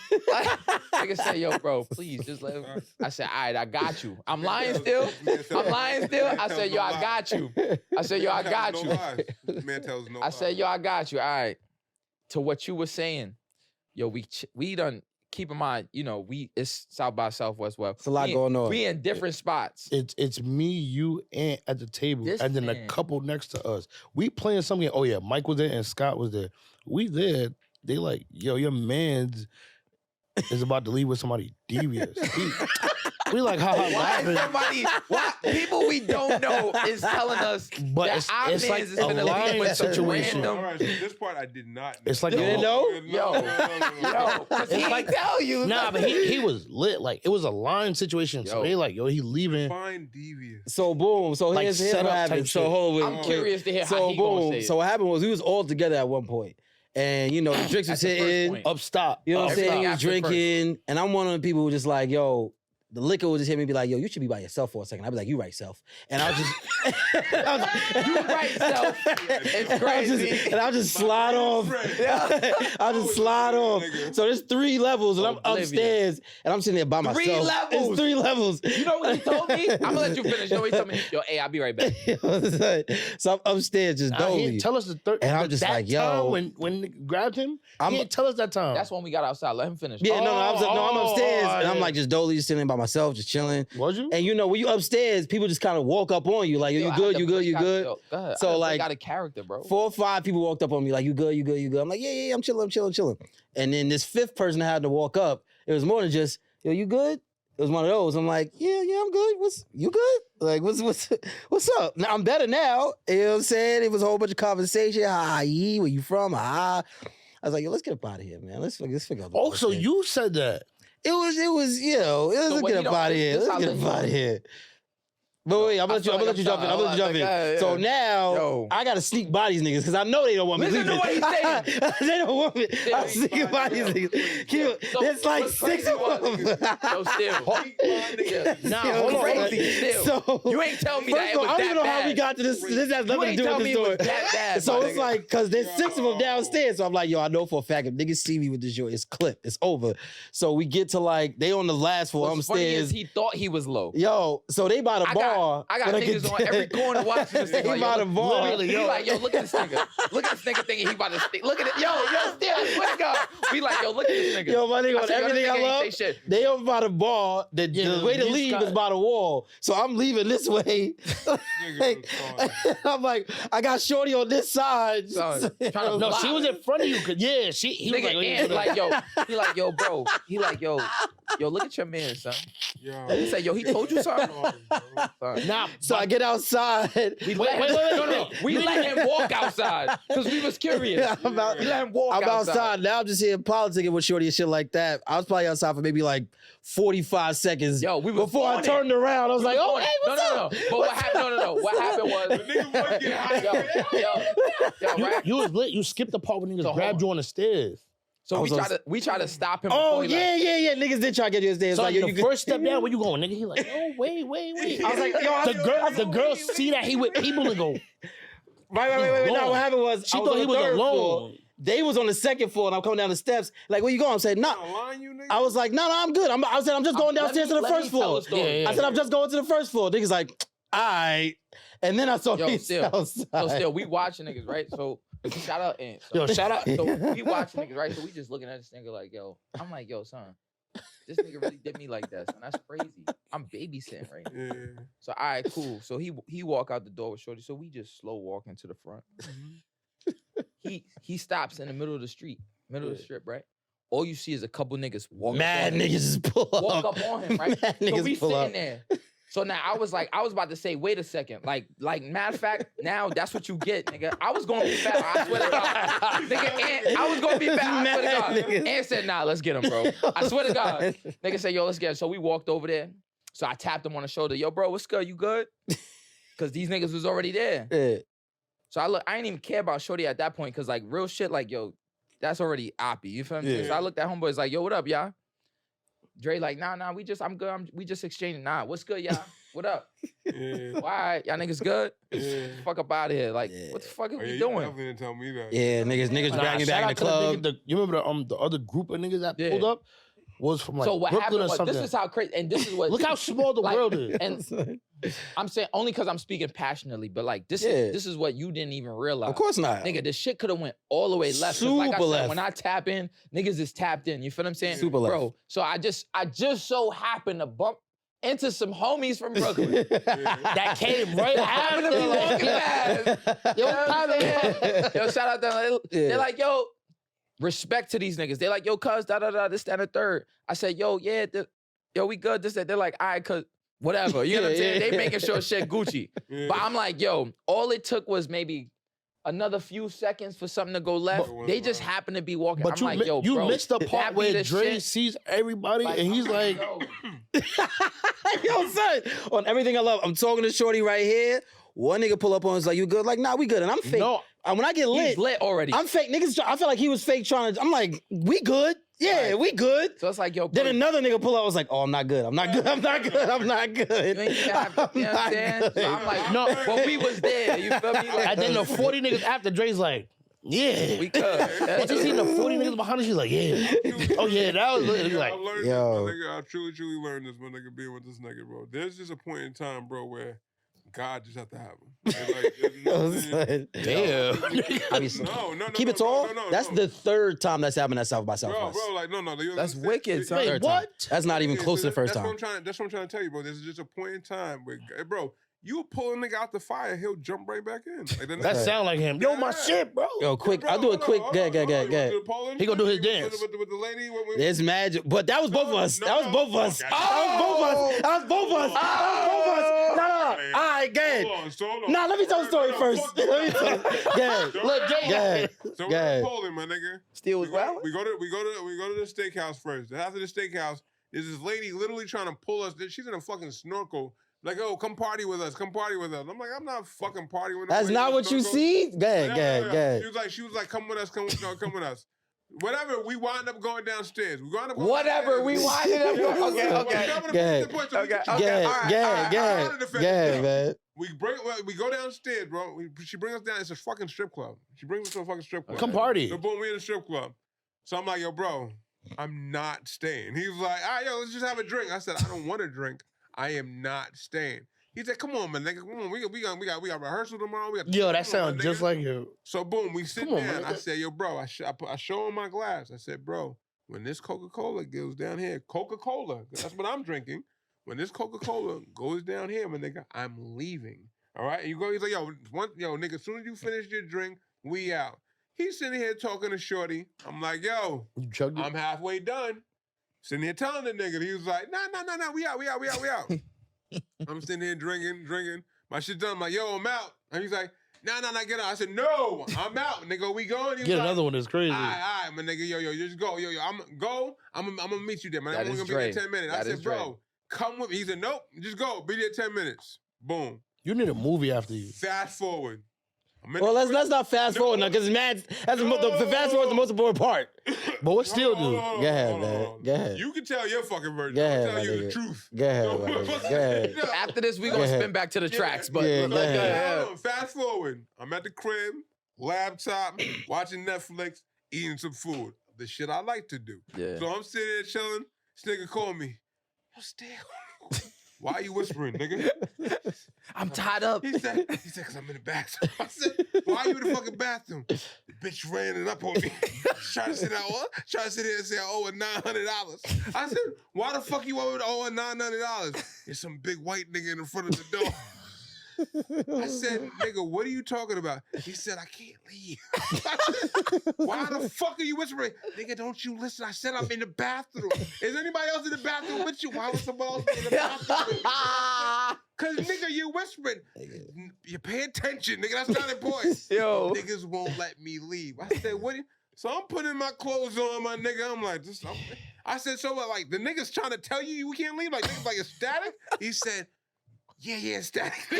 Nigga said, yo, bro, please just let him. I said, all right, I got you. I'm lying still. I'm lying still. I said, yo, I got you. I said, yo, I got you. Man tells no I said, yo, I got you. All right. To what you were saying, yo, we done. Keep in mind, you know, it's South by Southwest. Well, It's a lot going on. We in different spots. It's me, you, and at the table, This and then man. a couple next to us. We playing something. Oh yeah, Mike was there and Scott was there. We there. They like, yo, your man's is about to leave with somebody devious. We like, haha, laughing. Why people we don't know is telling us But that it's our like man's is a gonna leave line with some situation. All random. right, so this part I did not know. It's like You didn't know? Yo, 'cause he ain't tell you. Nah, but he was lit. Like, it was a line situation. So Yo. they like, yo, he leaving. Fine devious. So boom. So Like, here's set what up happened. type So shit. hold on. I'm curious to hear So how he gonna boom. say it. So what happened was we was all together at one point, and you know the drinks was At the first hitting. point. Up stop. You know what I'm saying? Everything He was after first. drinking, and I'm one of the people who just like, yo, the liquor would just hit me and be like, yo, you should be by yourself for a second. I'd be like, you right, self. And I'll just You right, self. It's crazy. And I'll just slide off. I'll just slide off. So there's 3 levels, and I'm Oblivious. upstairs, and I'm sitting there by myself. 3 levels? It's 3 levels. You know what he told me? I'm gonna let you finish. You know what he told me? Yo, hey, I'll be right back. So I'm upstairs just He dolly. didn't tell us the third. And I'm just that like, yo. time when they grabbed him, I'm- he didn't tell us that time. That's when we got outside. Let him finish. Yeah, no, I'm upstairs, and I'm yeah. like just dolly, just sitting by myself, just chilling. Was you? And you know, when you upstairs, people just kind of walk up on you, like, yo, Yo, you I good, had to you good, you break out- good. yo, go ahead. So, I had to like, break out a character, bro. 4 or 5 people walked up on me like, you good, you good, you good. I'm like, yeah, I'm chilling. And then this 5th person that had to walk up, it was more than just, yo, you good? It was one of those. I'm like, yeah, I'm good. You good? Like, what's up? Now, I'm better now. You know what I'm saying? It was a whole bunch of conversation. Where you from? I was like, yo, let's get up out of here, man. Let's figure out the Oh, so bullshit. you said that. It was, you know, let's what get you up out of don't- here. this Let's how get they up out of know. here. But wait, I'm I gonna feel let you jump in. I'm gonna let you jump in. yeah. So now Yo. I gotta sneak by these niggas because I know they don't want me Listen to leaving. what he's saying. They don't want me. I'm Still, sneaking by these niggas. So, There's like what's 6 crazy of was- them. Yo, still. Nah, Yo, hold on. crazy still. So You ain't telling me first that of it all, was I don't that even know how we bad. got to this. This has You nothing to ain't do tell with me the it was story. that bad. So my it's nigga. like, cause there's 6 of them downstairs. So I'm like, yo, I know for a fact if niggas see me with this joint, it's clipped, it's over. So we get to like, they on the last floor, I'm What's funny is upstairs. he thought he was low. Yo, so they by the bar. I got when niggas get on every corner watching this nigga. He Like, by yo, the bar. literally, he like, yo, look at this nigga. Look at this nigga thinking he about to stick. Look at it. Yo, still, I swear to God. We like, yo, look at this nigga. Yo, my nigga, on said, yo, this everything I nigga ain't love, say shit. they over by the bar. The Yeah, way to you leave got- is by the wall. So I'm leaving this way. Like, I'm like, I got Shorty on this side. Son, trying to No, she was in front of you. Cause yeah, he was Nigga, like, and like, yo, he like, yo, bro. He like, yo, look at your man, son. He said, yo, he told you something. Son. nah. So I get outside. We let him, no. We let him walk outside because we was curious. I'm out- We let him walk I'm outside. outside. Now I'm just here politicking with Shorty and shit like that. I was probably outside for maybe like 45 seconds. Yo, we was before I on it. turned around. I was like, oh, hey, what's up? But what happened? No. What happened was, yo, right? You was lit. You skipped the part when niggas So grabbed you on the stairs. So I we was tried to stop him. Oh, before he yeah, left. Niggas did try to get you upstairs. So Like, yo, the you could- first step down, where you going, nigga? He like, oh, wait. I was like, yo, The girl see that he with people and go, Right. No, gone. what happened was She I thought on he the was 3rd alone. floor. They was on the 2nd floor, and I'm coming down the steps. Like, where you going? I'm saying, no. I was like, no, I'm good. I said, I'm just going downstairs to the first floor. Yeah. I said, I'm just going to the first floor. Niggas like, all right. And then I saw Yo, these still. outside. So still, we watching niggas, right? So shout out, and yo, shout out. so we watching niggas, right? So we just looking at this nigga like, yo. I'm like, yo, son. this nigga really did me like that, son. That's crazy. I'm babysitting right now. Yeah. So all right, cool. So he walk out the door with Shorty. So we just slow walking to the front. He stops in the middle of the street, middle of the strip, right? All you see is a couple niggas walk. Mad niggas just pull up. Walk up on him, right? Mad So niggas we pull sitting up. there. So now I was about to say, wait a second. Like matter of fact, now that's what you get, nigga. I was gonna be foul, I swear to God. Nigga, I was gonna be foul, I swear to God. Niggas. And said, nah, let's get him, bro. I swear to God. Nigga said, yo, let's get him. So we walked over there. So I tapped him on the shoulder. Yo, bro, what's good? You good? Cause these niggas was already there. Yeah. So I didn't even care about Shorty at that point, cause like real shit, like, yo, that's already oppy. You feel me? Yeah. So I looked at homeboys like, yo, what up, y'all? Dre like, nah, I'm good. We just exchanging. Nah, what's good, y'all? What up? Yeah. All right, y'all niggas good? Yeah. Fuck up out of here. Like, Yeah. what the fuck are Oh, we yeah, you doing? definitely didn't tell me that. Yeah, niggas Nah, dragged me shout back in out the to club. nigga, you remember the other group of niggas that Yeah. pulled up was from like So what Brooklyn happened or was, something. this is how crazy, and this is what. Look how small the like, world is. And I'm saying only because I'm speaking passionately, but like this Yeah. is what you didn't even realize. Of course not. Nigga, this shit could have went all the way left. 'Cause like I Super said, left. when I tap in, niggas is tapped in. You feel what I'm saying? Super left. Bro, so I just so happened to bump into some homies from Brooklyn. That came right Happened after. to be walking past. Yo, You know what I'm saying? Yo, shout out to them. Yeah. They're like, yo, respect to these niggas. They're like, yo, cuz, da-da-da, this, that, and the third. I said, yo, yeah, yo, we good, this, that. They're like, all right, cuz, whatever. You know what I'm saying? Yeah. They making sure shit Gucci. Yeah. But I'm like, yo, all it took was maybe another few seconds for something to go left. But- They just happened to be walking. But I'm you, like, yo, you bro. missed the that part be where the Dre shit. sees everybody and he's like, yo, Yo, son, on everything I love, I'm talking to Shorty right here. One nigga pull up on us like, you good? Like, nah, we good. And I'm fake. no, When I get he's lit, lit already. I'm fake. Niggas, I feel like he was fake trying to, I'm like, we good? Yeah, Right. we good. So it's like, yo, bro, Then another nigga pull up, I was like, oh, I'm not good. I'm not good. I'm not good. I'm not good. you ain't even have, you know what I'm saying? So I'm like, No. but we was there. You feel me? Like, and then the 40 niggas after Dre's like, yeah. we could. But you seen the 40 niggas behind us, she's like, yeah. Oh yeah, that was lit. He's like, I learned yo. this, my nigga. I truly learned this, my nigga, being with this nigga, bro. There's just a point in time, bro, where God just have to have him. Like, you know what I'm saying? damn. I mean, No, keep it tall. That's no. the third time that's happened at South by Bro, Southwest. bro, like, no. That's wicked, son. Wait, Third time. what? That's not even close to the first that's time. That's what I'm trying to tell you, bro. There's just a point in time where, bro, you pull a nigga out the fire, he'll jump right back in. Like, That sound like him. Yo, my shit, bro. Yo, quick. Bro, I'll do a hold on, quick. hold Go on, ahead, go ahead, go hold on. ahead. You want to do the Polish He gonna do his with- dance. with the lady. There's magic, but that was both of us. no, That was no. both of us. Okay. That was both of us. That was both of us. That was both of us. No. All right, go ahead. Hold on. Nah, let me tell the story first. fuck Let me that. tell. Go ahead. Look, Jay. Go ahead. So Go we're ahead. in Poland, my nigga. Steel was well. We go to the steakhouse first. And after the steakhouse, there's this lady literally trying to pull us. She's in a fucking snorkel. Like, oh, come party with us. Come party with us. I'm like, I'm not fucking partying with. That's not what you see. Go ahead, go ahead, go ahead. She was like, come with us. Come with us. Whatever. We wind up going downstairs. Whatever, we winded up going. Okay. Go ahead. Okay. Go ahead, go ahead, man. We go downstairs, bro. She brings us down. It's a fucking strip club. She brings us to a fucking strip club. Come party. So boom, we in the strip club. So I'm like, yo, bro, I'm not staying. He was like, all right, yo, let's just have a drink. I said, I don't want to drink. I am not staying. He said, come on, man, nigga. Come on, we got rehearsal tomorrow. We got Yo, that come on, sounds my just nigga. like you. So boom, we sit Come on, down. man. I said, yo, bro, I show him my glass. I said, bro, when this Coca-Cola goes down here, Coca-Cola, 'cause that's what I'm drinking. When this Coca-Cola goes down here, my nigga, I'm leaving. All right? And he's like, yo, nigga, as soon as you finish your drink, we out. He's sitting here talking to Shorty. I'm like, yo, You chugged it? I'm halfway done. Sitting here telling the nigga. He was like, nah, we out. I'm sitting here drinking. My shit done. I'm like, yo, I'm out. And he's like, nah, get out. I said, no, I'm out. Nigga, we going? He was Get like, another one that's crazy. all right, my nigga, yo, just go. Yo, I'm gonna meet you there, man. That I'm is only gonna be Dre. there 10 minutes. That I said, is Dre. bro, come with me. He said, nope, just go. Be there 10 minutes. Boom. You need a movie after you. Fast forward. Well, let's not fast forward now, because mad. That's the fast forward is the most important part. But what still do? Go ahead, man. Go ahead. You can tell your fucking version. Go I'm ahead, telling my you the nigga. truth. Go ahead, my nigga. Go ahead. After this, we Go gonna ahead. spin back to the tracks, but Yeah, look, go ahead. Hold on, fast forward. I'm at the crib, laptop, watching Netflix, eating some food. The shit I like to do. Yeah. So I'm sitting there chilling. This nigga called me. Yo, Steel. why are you whispering, nigga? I'm tied up. He said, because I'm in the bathroom. I said, why are you in the fucking bathroom? The bitch ran it up on me. Trying to sit here and say I owe her $900. I said, why the fuck you owe her $900? There's some big white nigga in the front of the door. I said, nigga, what are you talking about? He said, I can't leave. I said, why the fuck are you whispering? Nigga, don't you listen? I said I'm in the bathroom. Is anybody else in the bathroom with you? Why was someone else in the bathroom? Cause nigga, you whispering. You pay attention, nigga. That's not important. Yo. Niggas won't let me leave. I said, what? So I'm putting my clothes on, my nigga. I'm like, I said, so what, like the niggas trying to tell you we can't leave? Like niggas like it's static? He said, yeah, static. So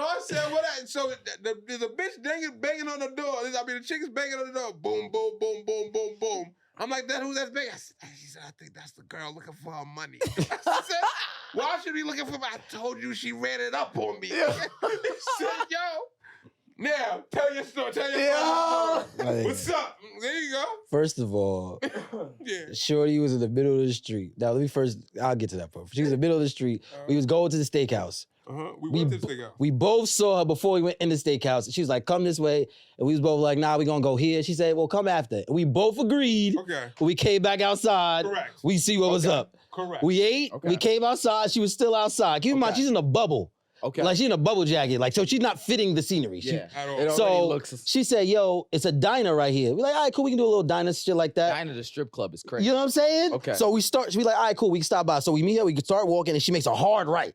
I said, what? So there's a bitch banging on the door. The chick is banging on the door. Boom, boom, boom, boom, boom, boom. I'm like, who's that banging? She said, I think that's the girl looking for her money. I said, why should we looking for me? I told you she ran it up on me. He said, yo. Now, tell your story. What's up? There you go. First of all, Yeah. Shorty was in the middle of the street. Now, I'll get to that part. She was in the middle of the street. We was going to the steakhouse. We went to the steakhouse. We both saw her before we went in the steakhouse. She was like, come this way. And we was both like, nah, we gonna go here. She said, well, come after. And we both agreed. Okay. When we came back outside. Correct. We see what was up. Correct. We ate. Okay. We came outside. She was still outside. Keep in mind, she's in a bubble. Okay. Like she's in a bubble jacket. Like, so she's not fitting the scenery. Yeah. So she said, yo, it's a diner right here. We're like, all right, cool. We can do a little diner shit like that. Diner, the strip club is crazy. You know what I'm saying? Okay. So we like, all right, cool. We can stop by. So we meet her. We can start walking and she makes a hard right.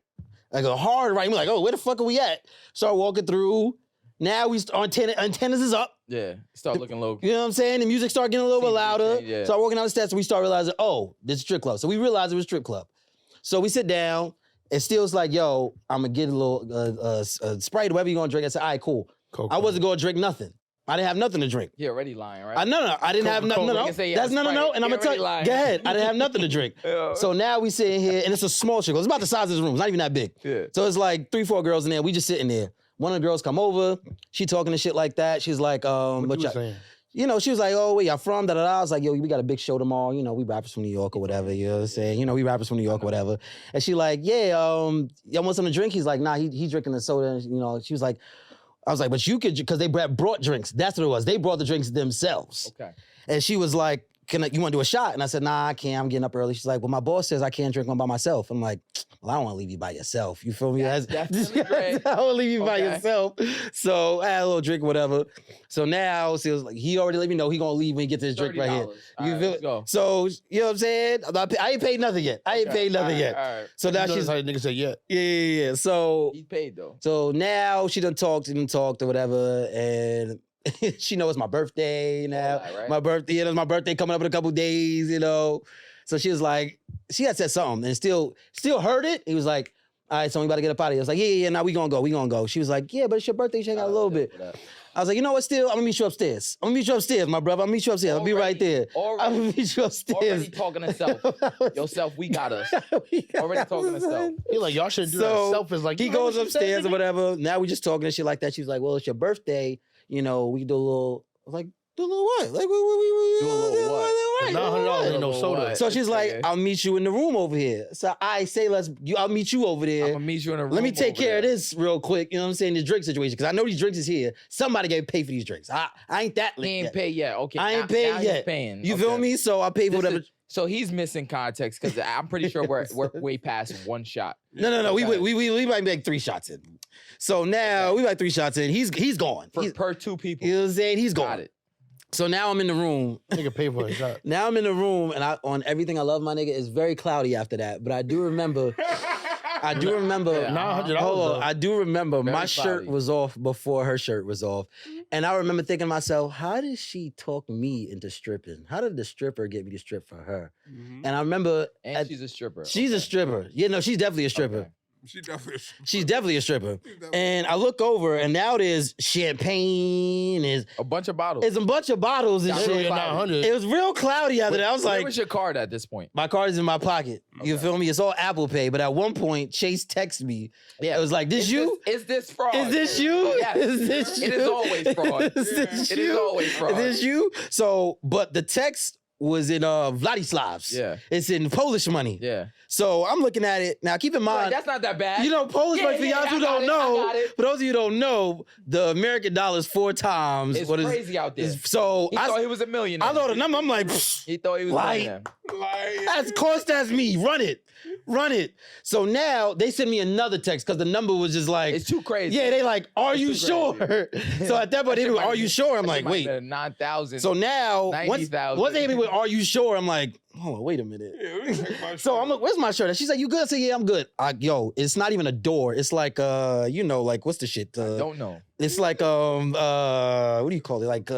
Like a hard right. We're like, oh, where the fuck are we at? Start walking through. Now antennas is up. Yeah. Start looking low. You know what I'm saying? The music started getting a little bit louder. Yeah. Start walking down the steps and we start realizing, oh, this is a strip club. So we realized it was a strip club. So we sit down. And Steele's like, yo, I'm gonna get a little Sprite, whatever you gonna drink. I said, all right, cool. Coca-Cola. I wasn't gonna drink nothing. I didn't have nothing to drink. You're already lying, right? No, I didn't have nothing. No. That's no. And I'm gonna tell you, go ahead. I didn't have nothing to drink. So now we sitting here, and it's a small circle. It's about the size of this room. It's not even that big. Yeah. So it's like 3-4 girls in there. We just sitting there. One of the girls come over. She talking and shit like that. She's like, what you saying? You know, she was like, oh, where y'all from? Da-da-da. I was like, yo, we got a big show tomorrow. You know, we rappers from New York or whatever. You know what I'm saying? You know, we rappers from New York or whatever. And she like, yeah, y'all want something to drink? He's like, nah, he drinking the soda. And, you know, she was like, I was like, but you could, because they brought drinks. That's what it was. They brought the drinks themselves. Okay. And she was like, you want to do a shot? And I said, nah, I can't. I'm getting up early. She's like, well, my boss says I can't drink one by myself. I'm like, well, I don't want to leave you by yourself. You feel me? That's definitely great. I don't want to leave you by yourself. So I had a little drink, whatever. So now, she was like, he already let me know he going to leave when he gets his drink right here. You feel? Go. So, you know what I'm saying? I ain't paid nothing yet. I ain't paid nothing yet. All right. So now she's like, nigga said, yeah. Yeah. So he paid though. So now she done talked or whatever, and she knows it's my birthday now. Right. My birthday, it's my birthday coming up in a couple days, you know. So she was like, she had said something and still heard it. He was like, all right, so we about to get up out of here. I was like, yeah, now we gonna go. She was like, yeah, but it's your birthday, you hang out a little bit. I was like, you know what, Steel? I'm gonna meet you upstairs. My brother. I'm gonna meet you upstairs. I'll be right there. I'm gonna meet you upstairs. Already talking to self. Yourself, we got us. Already talking to self. He like, y'all shouldn't do that. Self is like, he goes upstairs or whatever. Now we just talking and shit like that. She was like, well, it's your birthday. You know, we do a little, I was like, do a little what? Like, do a little what? $900 ain't no soda. So she's like, I'll meet you in the room over here. So I say, I'll meet you over there. I'm gonna meet you in the room. Let me take care of this real quick. You know what I'm saying? The drink situation. Because I know these drinks is here. Somebody got to pay for these drinks. I ain't that late. He ain't paid yet. Okay. I ain't paid yet. He's paying. You feel me? So I pay for whatever. So he's missing context because I'm pretty sure we're way past one shot. No. We might be like 3 shots in. So now we like 3 shots in. He's gone. Per 2 people. You know what I'm saying? He's gone. Got it. So now I'm in the room. Nigga pay for a shot. Now I'm in the room, and on Everything I Love, my nigga, it's very cloudy after that. But I do remember. $900. Hold on. I do remember Very my shirt cloudy. was off before her shirt was off. And I remember thinking to myself, how did she talk me into stripping? How did the stripper get me to strip for her? Mm-hmm. And I remember. And she's a stripper. She's a stripper. Yeah, no, she's definitely a stripper. Okay. She's definitely a stripper. And I look over, and now there's champagne. There's a bunch of bottles. It's a bunch of bottles and shit. It was real cloudy after that. I was like, where was your card at this point? My card is in my pocket. You feel me? It's all Apple Pay. But at one point, Chase texted me. Yeah, it was like, is this fraud? Is this you? Yes. Is this you? It is always fraud. Is this you? It is always fraud. Is this you? So, but the text was in Vladislavs. Yeah. It's in Polish money. Yeah. So I'm looking at it. Now keep in mind, Like, that's not that bad. you know, Polish money, for y'all who don't know, for those of you who don't know, the American dollar is 4 times. It's crazy out there. So he thought he was a millionaire. I thought the number, I'm like, he thought he was a millionaire. That's course that's me. Run it. So now they send me another text because the number was just like, it's too crazy. Yeah, they like, are you sure? So at that point, they were, are you sure? I'm like, wait. 9,000. So now, 90,000. once they hit me with, are you sure? I'm like, hold on, wait a minute. So I'm like, where's my shirt? And she's like, you good? I said, yeah, I'm good. Yo, it's not even a door. It's like, you know, like, what's the shit? I don't know. It's like, what do you call it? Like,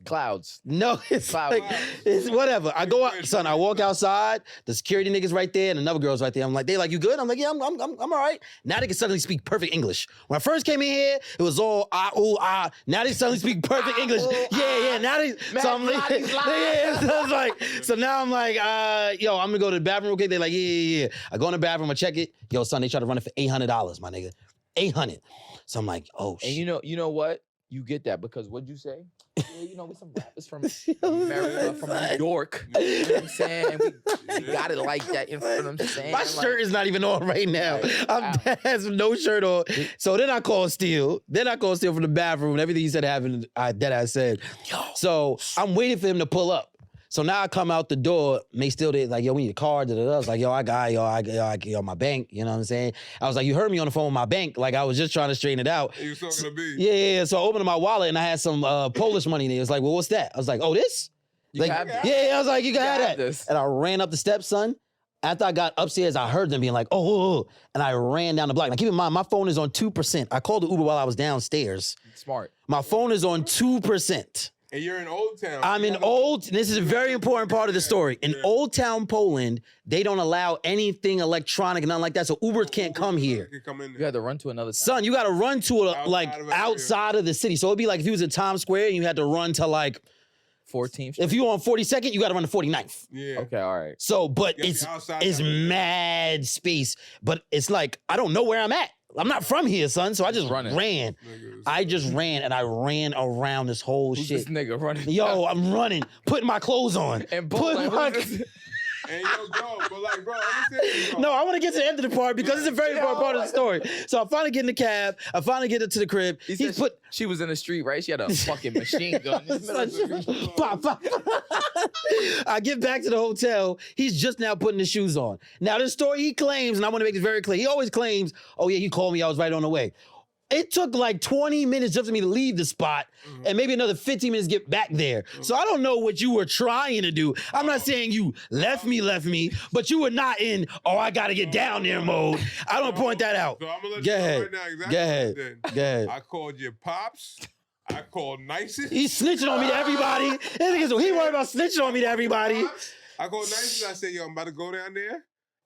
clouds. No, it's Clouds. like, it's whatever. I go out, son, I walk outside, the security niggas right there, and another girl's right there. I'm like, they like, you good? I'm like, yeah, I'm all right. Now they can suddenly speak perfect English. When I first came in here, it was all ooh, ah. Now they suddenly speak perfect English. Yeah. Now they, so I'm like, yeah. So I was like, so now I'm like, yo, I'm gonna go to the bathroom. Okay, they're like, yeah. I go in the bathroom, I check it. Yo, son, they try to run it for $800, my nigga. 800. So I'm like, oh shit. And you know what? You get that because what'd you say? Yeah, you know, we some rappers from America, from New York. You know what I'm saying? We got it like that. You know what I'm saying? My shirt is not even on right now. I'm has no shirt on. So then I called Steel. From the bathroom and everything he said happened. I said. So I'm waiting for him to pull up. So now I come out the door, make still they like, yo, we need a card. I was like, yo, I got my bank. You know what I'm saying? I was like, you heard me on the phone with my bank. Like I was just trying to straighten it out. You was talking to me. Yeah. So I opened my wallet and I had some Polish money in there. It was like, well, what's that? I was like, oh, this? Like, yeah. I was like, you can have that. This. And I ran up the steps, son. After I got upstairs, I heard them being like, oh, and I ran down the block. Now keep in mind, my phone is on 2%. I called the Uber while I was downstairs. Smart. My phone is on 2%. And you're in Old Town. I'm in this is a very important part of the story. In Old Town, Poland, they don't allow anything electronic and nothing like that, so Ubers can't come here. You had to run to another town. Son, you got to run to outside of the city. So it'd be like if you was in Times Square and you had to run to like 14th. If you on 42nd, you got to run to 49th. Yeah. Okay, all right. So, but it's mad space. But it's like, I don't know where I'm at. I'm not from here, son. So I just ran. I just ran and I ran around this whole Who's shit. this nigga running? Yo, I'm running, putting my clothes on. And And yo, but like, bro, I'm No, I want to get to the end of the part because it's a very important part of the story. So I finally get in the cab. I finally get into the crib. She was in the street, right? She had a fucking machine gun. Pop, pop. I get back to the hotel. He's just now putting his shoes on. Now, the story he claims, and I want to make this very clear, he always claims, oh yeah, he called me, I was right on the way. It took like 20 minutes just for me to leave the spot and maybe another 15 minutes to get back there. So I don't know what you were trying to do. I'm not saying you left me, but you were not in, oh, I got to get down there mode. I don't point that out. So I'm going to let Go you know ahead. right now exactly Go ahead. what I did. Go ahead. I called your pops. I called Nicest. He's snitching on me to everybody. He worried about snitching on me to everybody. I called Nicest. I said, yo, I'm about to go down there.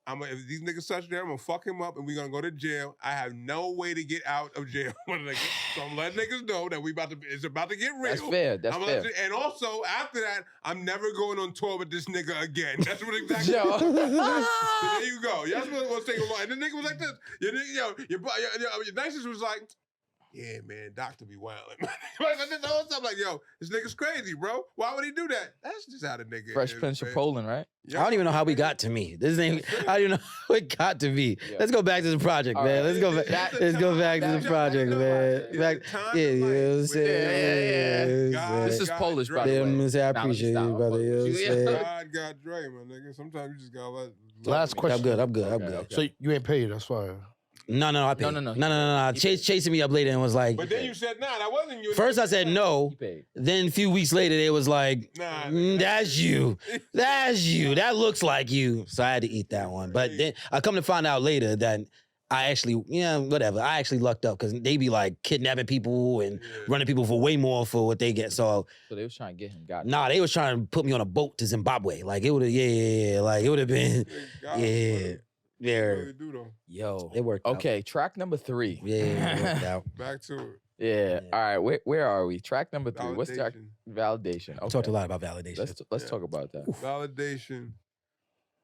If these niggas touch there, I'm gonna fuck him up and we're gonna go to jail. I have no way to get out of jail. So I'm letting niggas know that it's about to get real. That's fair. That's fair. And also, after that, I'm never going on tour with this nigga again. That's what exactly. Yo. So there you go. That's what was taking a while. And the nigga was like this. Your Nicest was like, yeah, man, doctor be wildin'. I'm like, yo, this nigga's crazy, bro. Why would he do that? That's just how the nigga Fresh is, Prince man. of Poland, right? I don't even know how we got to me. I don't even know how it got to me. Yeah. Let's go back to the project, man. Let's go back. Let's go back to the project, man. You know what I'm saying? This is Polish, by the Yeah, way. I'm gonna say I appreciate you, brother. You know what I'm saying? God got Dre, my nigga. Sometimes you just gotta let. Last question. I'm good. Okay. So you ain't paid, that's fine. No, I paid. No. Chasing me up later and was like. But then you said, nah, that wasn't you. First I said no. He paid. Then a few weeks later they was like, that's you. That's you. That looks like you. So I had to eat that one. But then I come to find out later that I actually, whatever. I actually lucked up because they be like kidnapping people and running people for way more for what they get. So they was trying to get him. Nah, they was trying to put me on a boat to Zimbabwe. Like it would have, like it would have been, Really do though. Yo, it worked out. Okay, track number 3. Yeah, it worked out. Back to it. Yeah. All right. Where are we? Track number 3. What's track? Validation. Validation. Okay. Talked a lot about validation. Let's talk about that. Validation.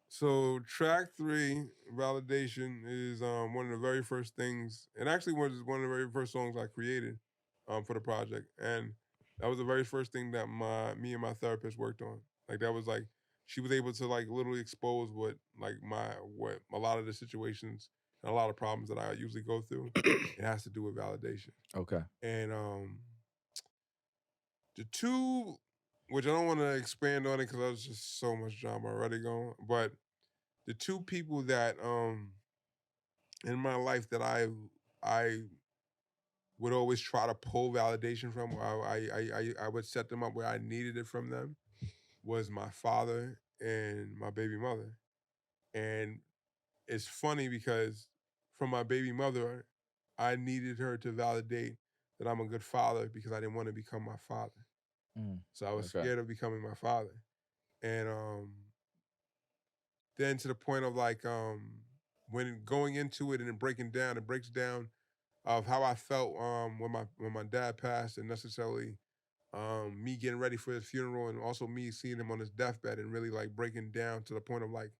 So track 3, Validation, is one of the very first things, and actually was one of the very first songs I created for the project. And That was the very first thing that me and my therapist worked on. Like that was like she was able to like literally expose what a lot of the situations and a lot of problems that I usually go through. It has to do with validation. Okay. And the two, which I don't want to expand on it because there's just so much drama already going, but the two people that in my life that I would always try to pull validation from, I would set them up where I needed it from them, was my father and my baby mother. And it's funny because from my baby mother, I needed her to validate that I'm a good father because I didn't want to become my father. So I was scared of becoming my father. And then to the point of like when going into it and it breaks down of how I felt when my dad passed, and necessarily me getting ready for his funeral, and also me seeing him on his deathbed and really like breaking down to the point of like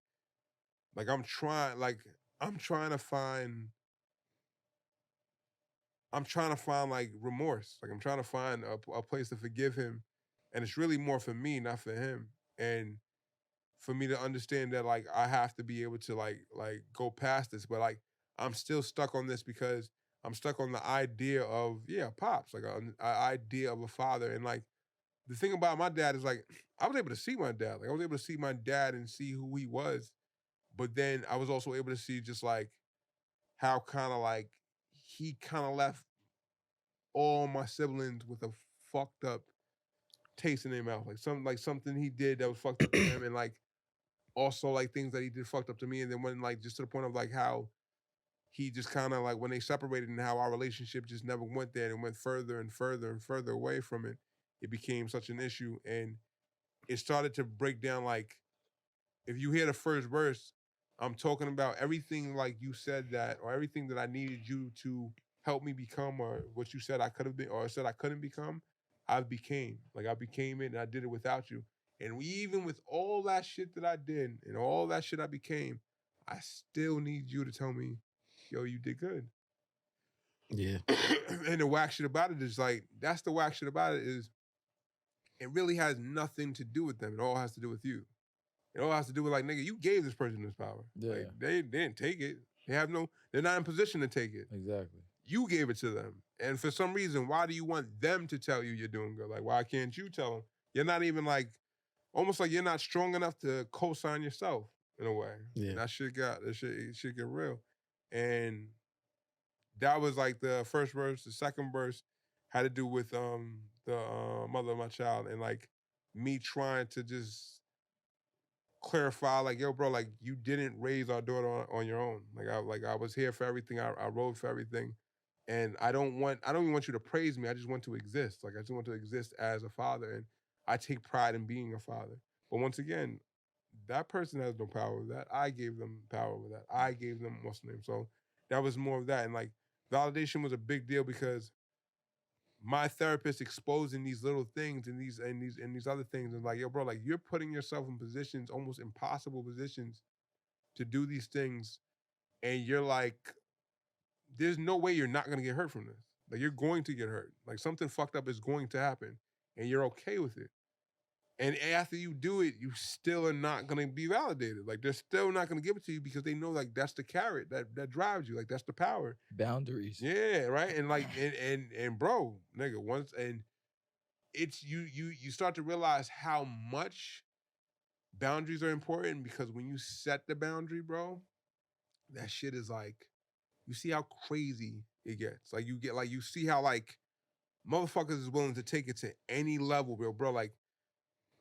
I'm trying to find like remorse. Like I'm trying to find a place to forgive him, and it's really more for me, not for him. And for me to understand that like I have to be able to like go past this, but like I'm still stuck on this because I'm stuck on the idea of pops, like an idea of a father. And like the thing about my dad is like I was able to see my dad, like I was able to see my dad and see who he was, but then I was also able to see just like how kind of like he kind of left all my siblings with a fucked up taste in their mouth, like something he did that was fucked up to him, and like also like things that he did fucked up to me. And then when like just to the point of like how he just kind of like when they separated and how our relationship just never went there and went further and further and further away from it, it became such an issue. And it started to break down. Like if you hear the first verse, I'm talking about everything like you said that, or everything that I needed you to help me become, or what you said I could have been, or said I couldn't become, I became. Like I became it, and I did it without you. And even with all that shit that I did and all that shit I became, I still need you to tell me, yo, you did good. Yeah. And the whack shit about it is like, that's the whack shit about it is it really has nothing to do with them. It all has to do with you. It all has to do with like, nigga, you gave this person this power. Yeah. Like they didn't take it. They're not in position to take it. Exactly. You gave it to them. And for some reason, why do you want them to tell you you're doing good? Like, why can't you tell them? You're not even like, almost like you're not strong enough to co-sign yourself in a way. Yeah. And that shit get real. And that was like the first verse. The second verse had to do with the mother of my child, and like me trying to just clarify, like, yo, bro, like you didn't raise our daughter on your own. Like I was here for everything. I rode for everything. And I don't even want you to praise me. I just want to exist. Like I just want to exist as a father. And I take pride in being a father. But once again, that person has no power over that. I gave them power over that. I gave them what's the name. So that was more of that. And like validation was a big deal because my therapist exposing these little things and these other things, and like, yo, bro, like you're putting yourself in positions, almost impossible positions, to do these things, and you're like, there's no way you're not gonna get hurt from this. Like you're going to get hurt. Like something fucked up is going to happen, and you're okay with it. And after you do it, you still are not gonna be validated. Like they're still not gonna give it to you because they know like that's the carrot that drives you. Like that's the power. Boundaries. Yeah, right. And like and bro, nigga, once and it's you start to realize how much boundaries are important, because when you set the boundary, bro, that shit is like, you see how crazy it gets. Like you see how like motherfuckers is willing to take it to any level, bro. Like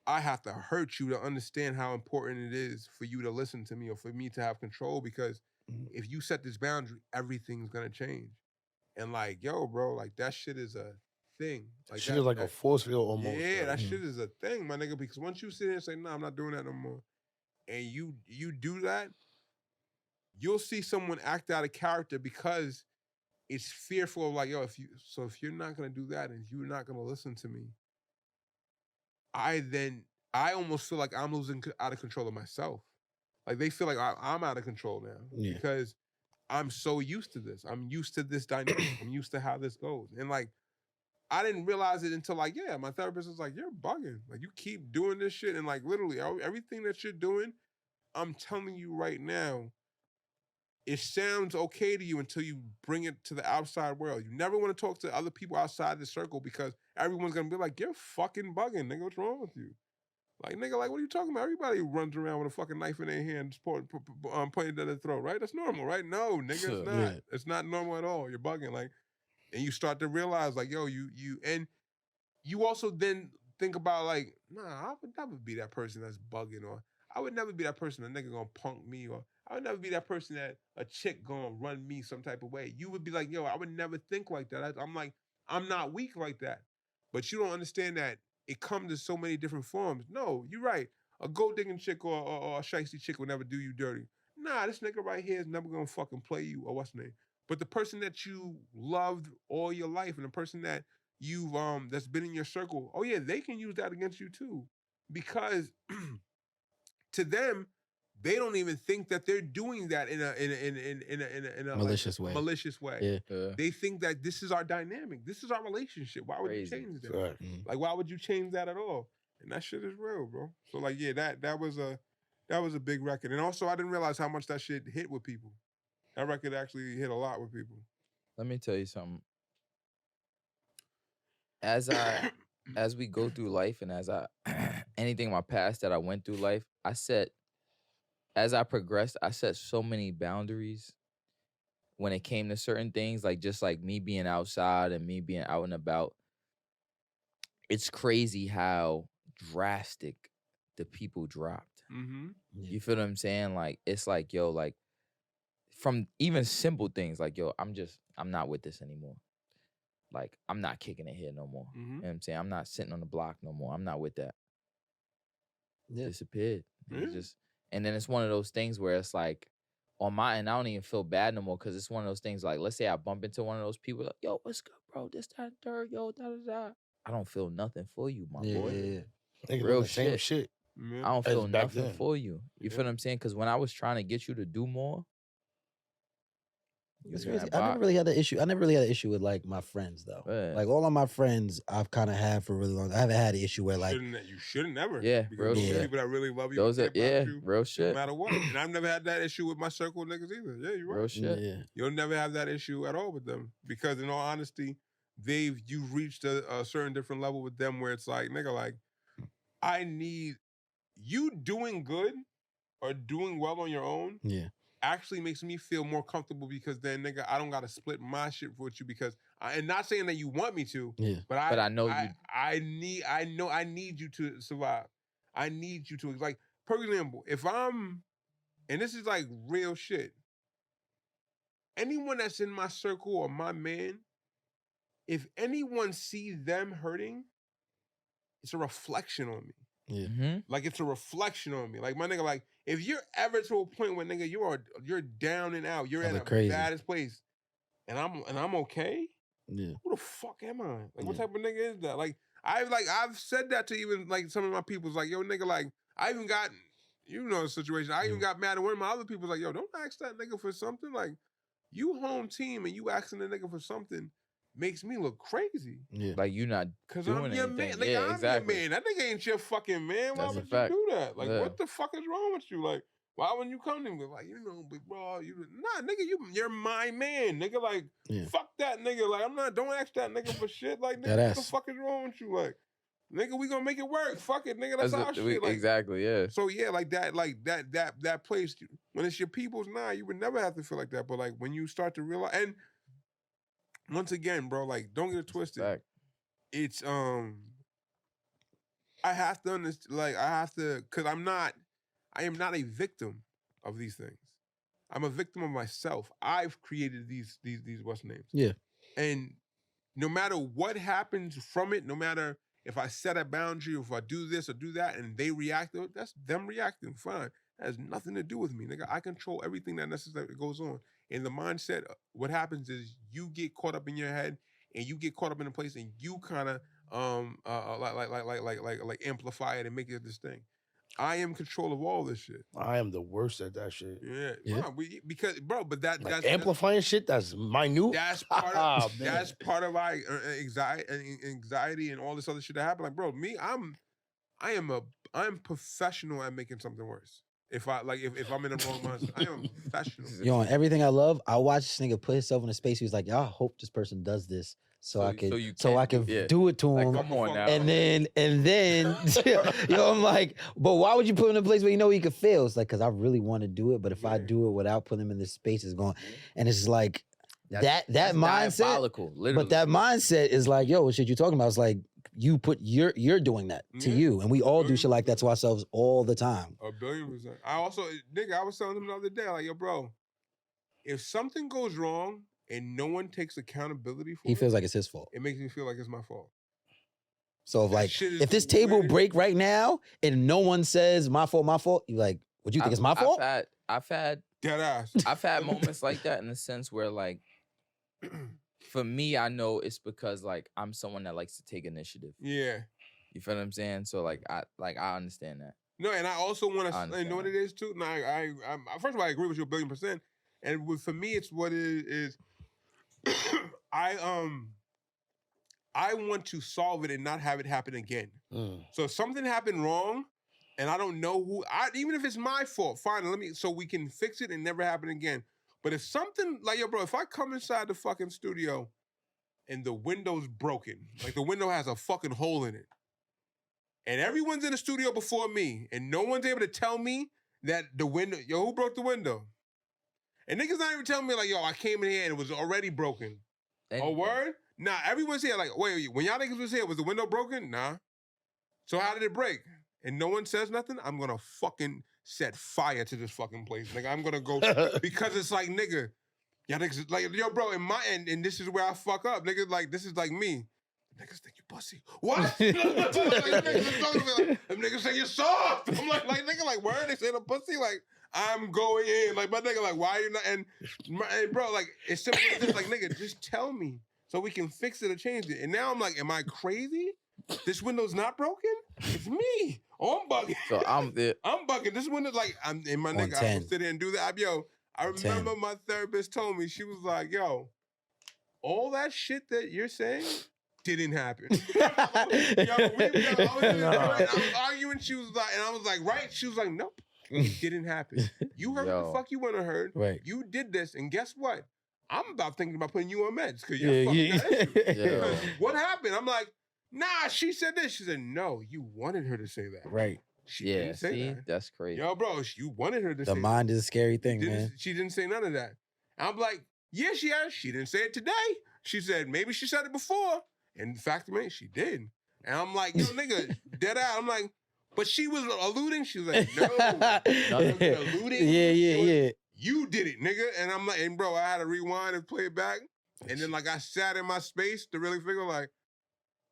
I have to hurt you to understand how important it is for you to listen to me or for me to have control, because if you set this boundary, everything's gonna change. And like, yo, bro, like that shit is a thing. Like shit is like a force field almost. Yeah, that shit is a thing, my nigga. Because once you sit here and say, "No, I'm not doing that no more," and you do that, you'll see someone act out of character because it's fearful of like, yo, if you're not gonna do that and you're not gonna listen to me, I almost feel like I'm losing out of control of myself. Like they feel like I'm out of control now because I'm so used to this. I'm used to this dynamic. I'm used to how this goes. And like, I didn't realize it until like, my therapist was like, you're bugging. Like, you keep doing this shit. And like, literally, everything that you're doing, I'm telling you right now, it sounds okay to you until you bring it to the outside world. You never want to talk to other people outside the circle because everyone's going to be like, you're fucking bugging, nigga. What's wrong with you? Like, nigga, like, what are you talking about? Everybody runs around with a fucking knife in their hand, pointed at their throat, right? That's normal, right? No, nigga, it's not. Yeah. It's not normal at all. You're bugging. Like, and you start to realize, like, yo, and you also then think about, like, nah, I would never be that person that's bugging, or I would never be that person that nigga gonna punk me, or I would never be that person that a chick gonna run me some type of way. You would be like, yo, I would never think like that. I'm like, I'm not weak like that. But you don't understand that it comes in so many different forms. No, you're right. A gold digging chick or a shiesty chick will never do you dirty. Nah, this nigga right here is never gonna fucking play you, or what's the name. But the person that you loved all your life, and the person that you've that's been in your circle, oh yeah, they can use that against you too. Because to them, they don't even think that they're doing that in a malicious way. Malicious way. Yeah. They think that this is our dynamic. This is our relationship. Why would you change that? Right. Like, why would you change that at all? And that shit is real, bro. So like, yeah, that was a big record. And also, I didn't realize how much that shit hit with people. That record actually hit a lot with people. Let me tell you something. As we go through life, and as anything in my past that I went through life, as I progressed, I set so many boundaries when it came to certain things, like just like me being outside and me being out and about. It's crazy how drastic the people dropped. Mm-hmm. You feel what I'm saying? Like, it's like, yo, like, from even simple things, like, yo, I'm not with this anymore. Like, I'm not kicking it here no more. Mm-hmm. You know what I'm saying? I'm not sitting on the block no more. I'm not with that. Yeah. Disappeared. Yeah. And then it's one of those things where it's like, on my end, I don't even feel bad no more, because it's one of those things like, let's say I bump into one of those people, like, yo, what's good, bro? This, that, third, yo, da-da-da. I don't feel nothing for you, my boy. Yeah. Real shit. I don't feel nothing then. for you. You feel what I'm saying? Because when I was trying to get you to do more, it's crazy. I never really had that issue. I never really had an issue with like my friends though. Yeah. Like all of my friends, I've kind of had for a really long. I haven't had an issue where like you shouldn't ever. Yeah, because real those shit. people that really love you, Those are you, real shit. no matter what. And I've never had that issue with my circle of niggas either. Yeah, you're right. Real shit. Yeah. You'll never have that issue at all with them, because in all honesty, you've reached a certain different level with them where it's like, nigga, like, I need you doing good or doing well on your own. Yeah. Actually makes me feel more comfortable, because then, nigga, I don't gotta split my shit with you, because and not saying that you want me to, Yeah. but I know you. I need you to survive. I need you to, like, for example, if I'm, and this is like real shit, anyone that's in my circle or my man, if anyone sees them hurting, it's a reflection on me. Yeah. Mm-hmm. Like, it's a reflection on me. Like, my nigga, like, if you're ever to a point where, nigga, you're down and out, you're in the baddest place, and I'm okay. Yeah. Who the fuck am I? Like, what type of nigga is that? Like, I've said that to even like some of my people's, like, yo, nigga, like, I even got, you know, the situation. I even got mad at one of my other people's, like, yo, don't ask that nigga for something. Like, you home team and you asking the nigga for something makes me look crazy. Yeah. Like, you not Cause doing I'm your anything. man. Like, Yeah, I'm exactly. your man. That nigga ain't your fucking man. Why That's a would fact. you do that? Like, Yeah. what the fuck is wrong with you? Like, why wouldn't you come to me? Like, you know, big bro, nigga, you're my man, nigga. Like, fuck that nigga. Like, don't ask that nigga for shit. Like, nigga, what the fuck is wrong with you? Like, nigga, we gonna make it work. Fuck it, nigga. That's our shit. Like, exactly, yeah. So yeah, that place, when it's your people's, you would never have to feel like that. But like, when you start to realize, and once again, bro, like, don't get it twisted. Fact. It's I have to understand, like, because I am not a victim of these things. I'm a victim of myself. I've created these what's names. Yeah. And no matter what happens from it, no matter if I set a boundary, or if I do this or do that, and they react, that's them reacting. Fine. That has nothing to do with me, nigga. I control everything that necessarily goes on. In the mindset, what happens is you get caught up in your head, and you get caught up in a place, and you kind of like amplify it and make it this thing. I am control of all this shit. I am the worst at that shit. Yeah. Nah, because bro, but that's amplifying shit that's minute. That's part of my anxiety and all this other shit that happened. Like, bro, I'm professional at making something worse. If I'm in the wrong mindset, I am professional. Yo, on everything I love, I watch this nigga put himself in a space. He was like, "Y'all, I hope this person does this, so I can do it to him." Come on now. And then, yo, I'm like, but why would you put him in a place where you know he could fail? It's like, because I really want to do it, but if I do it without putting him in this space, it's going, and it's like that mindset. Diabolical, literally. But that mindset is like, yo, what shit you talking about? It's like you're doing that to you, and we all do shit like that to ourselves all the time. 1,000,000,000%. I also, nigga, I was telling him the other day, like, yo, bro, if something goes wrong and no one takes accountability for it, he feels like it's his fault. It makes me feel like it's my fault. So if this table break right now and no one says my fault, you like, would you think it's my fault? I've had dead ass. I've had moments like that in the sense where, like, for me, I know it's because, like, I'm someone that likes to take initiative. Yeah. You feel what I'm saying? So, like, I understand that. No, and I also want to know what it is too. No, I first of all, I agree with you 1,000,000,000%. And for me, it's what it is. I want to solve it and not have it happen again. So if something happened wrong, and I don't know who, even if it's my fault, fine. So we can fix it and never happen again. But if something, like, yo, bro, if I come inside the fucking studio and the window's broken, like the window has a fucking hole in it, and everyone's in the studio before me, and no one's able to tell me that the window, yo, who broke the window? And niggas not even telling me, like, yo, I came in here and it was already broken. Oh, word? Nah, everyone's here like, wait, when y'all niggas was here, was the window broken? Nah. So how did it break? And no one says nothing? I'm gonna fucking set fire to this fucking place, nigga. I'm gonna go, because it's like, nigga, y'all niggas, like, yo, bro, in my end, and this is where I fuck up, nigga, like, this is like me. Niggas think you pussy. What? Them niggas say you're soft. I'm like, nigga, like, word? They say the pussy? Like, I'm going in. Like, my nigga, like, why are you not? And bro, like, it's simple as this. Like, nigga, just tell me so we can fix it or change it. And now I'm like, am I crazy? This window's not broken? It's me. Oh, I'm bugging. So I'm bugging. This window's like, my nigga, I will sit there and do that. Yo, I remember my therapist told me, she was like, yo, all that shit that you're saying didn't happen. I was arguing. She was like, and I was like, right? She was like, nope, it didn't happen. You heard what the fuck you want to heard. Right. You did this, and guess what? I'm about thinking about putting you on meds because you're fucking issues. What happened? I'm like, nah, she said this. She said, no, you wanted her to say that. Right. She didn't say that. That's crazy. Yo, bro, you wanted her to say that. The mind is a scary thing, man. She didn't say none of that. I'm like, yeah, she has. She didn't say it today. She said, maybe she said it before. And in fact, man, she did. And I'm like, yo, nigga, dead out. I'm like, but she was alluding. She was like, no, nothing alluding. Yeah. You did it, nigga. And I'm like, and bro, I had to rewind and play it back. And then, like, I sat in my space to really figure, like,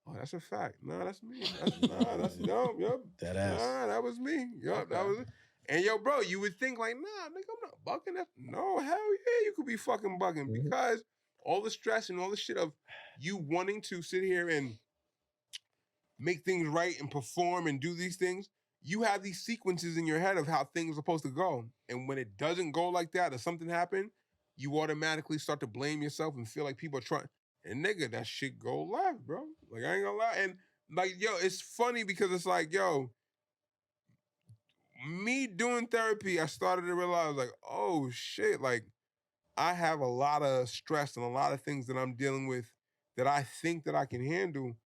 oh, that's a fact. Nah, that's me. That ass. Nah, that was me. Yup, that was it. And yo, bro, you would think like, nah, nigga, I'm not bugging. No, hell yeah, you could be fucking bugging because all the stress and all the shit of you wanting to sit here and make things right and perform and do these things, you have these sequences in your head of how things are supposed to go. And when it doesn't go like that or something happened, you automatically start to blame yourself and feel like people are trying. And nigga, that shit go left, bro. Like, I ain't gonna lie. And like, yo, it's funny because it's like, yo, me doing therapy, I started to realize like, oh shit, like I have a lot of stress and a lot of things that I'm dealing with that I think that I can handle,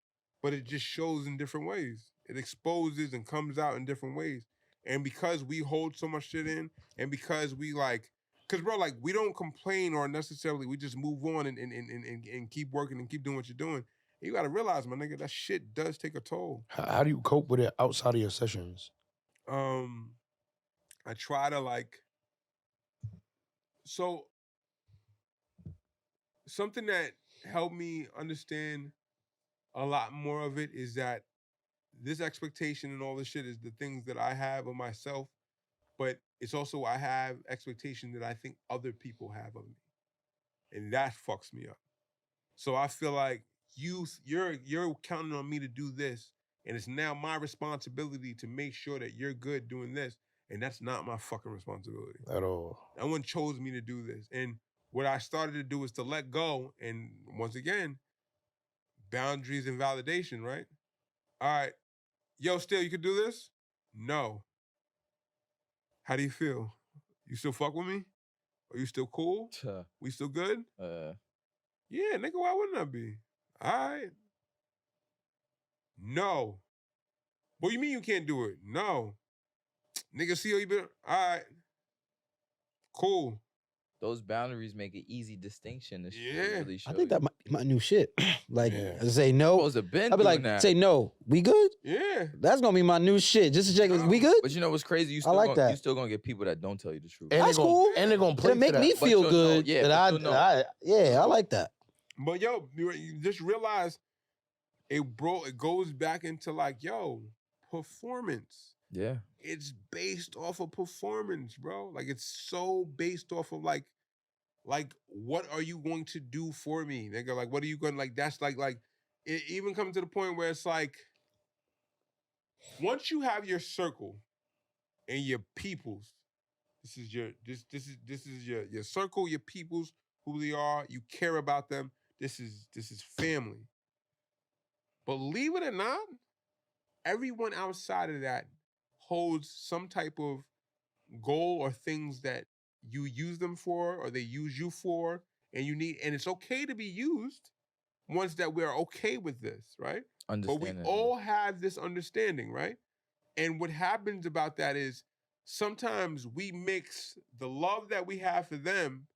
but it just shows in different ways. It exposes and comes out in different ways. And because we hold so much shit in, and because we like, because bro, like we don't complain or necessarily, we just move on and keep working and keep doing what you're doing. And you gotta realize, my nigga, that shit does take a toll. How do you cope with it outside of your sessions? I try to like, so something that helped me understand a lot more of it is that this expectation and all this shit is the things that I have of myself, but it's also I have expectation that I think other people have of me. And that fucks me up. So I feel like you're counting on me to do this, And it's now my responsibility to make sure that you're good doing this. And that's not my fucking responsibility. At all. No one chose me to do this. And what I started to do is to let go. And once again, boundaries and validation, right? All right. Yo, still, you could do this? No. How do you feel? You still fuck with me? Are you still cool? We still good? Yeah, nigga, why wouldn't I be? All right. No. What do you mean you can't do it? No. Nigga, see how you been? All right. Cool. Those boundaries make an easy distinction to Yeah. really show I think that you. might be my new shit. Like, Yeah. I say no. Supposed to been I'll be doing like, that. say no. We good? Yeah. That's gonna be my new shit. Just to check, we good? But you know what's crazy? You I still like gonna, that. You still gonna get people that don't tell you the truth. And That's they gonna, cool. And they're gonna play It'll make to me that. But feel you'll know, good. yeah, that but you'll know. Yeah, I like that. But yo, you just realize it goes back into like, yo, performance. Yeah. It's based off of performance, bro. Like it's so based off of like what are you going to do for me, nigga? Like what are you going to like? That's like it even comes to the point where it's like once you have your circle and your peoples, this is your circle, your peoples, who they are. You care about them. This is family. Believe it or not, everyone outside of that holds some type of goal or things that you use them for or they use you for, and it's okay to be used once that we're okay with this, right? But we all have this understanding, right? And what happens about that is sometimes we mix the love that we have for them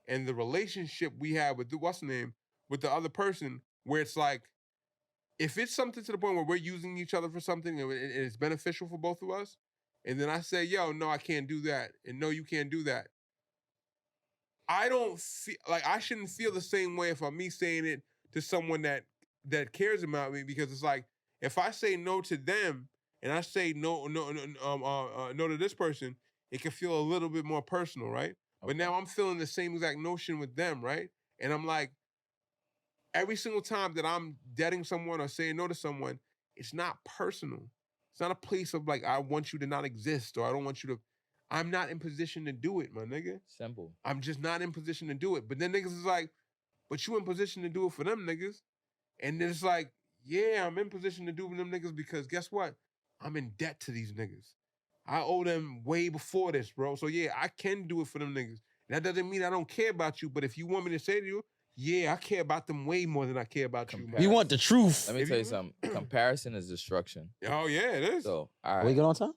and the relationship we have with with the other person, where it's like, if it's something to the point where we're using each other for something and it's beneficial for both of us, and then I say, yo, no, I can't do that, and no, you can't do that, I don't feel like I shouldn't feel the same way if I'm me saying it to someone that cares about me, because it's like if I say no to them and I say no to this person, it can feel a little bit more personal, right? Okay. But now I'm feeling the same exact notion with them, right? And I'm like, every single time that I'm dating someone or saying no to someone, it's not personal. It's not a place of like, I want you to not exist or I don't want you to. I'm not in position to do it, my nigga. Simple. I'm just not in position to do it. But then niggas is like, but you in position to do it for them niggas. And then it's like, yeah, I'm in position to do it for them niggas because guess what? I'm in debt to these niggas. I owe them way before this, bro. So yeah, I can do it for them niggas. That doesn't mean I don't care about you, but if you want me to say to you, yeah, I care about them way more than I care about you. We want the truth. Let me tell you something. Comparison is destruction. Oh yeah, it is. So all right. Are we good on time?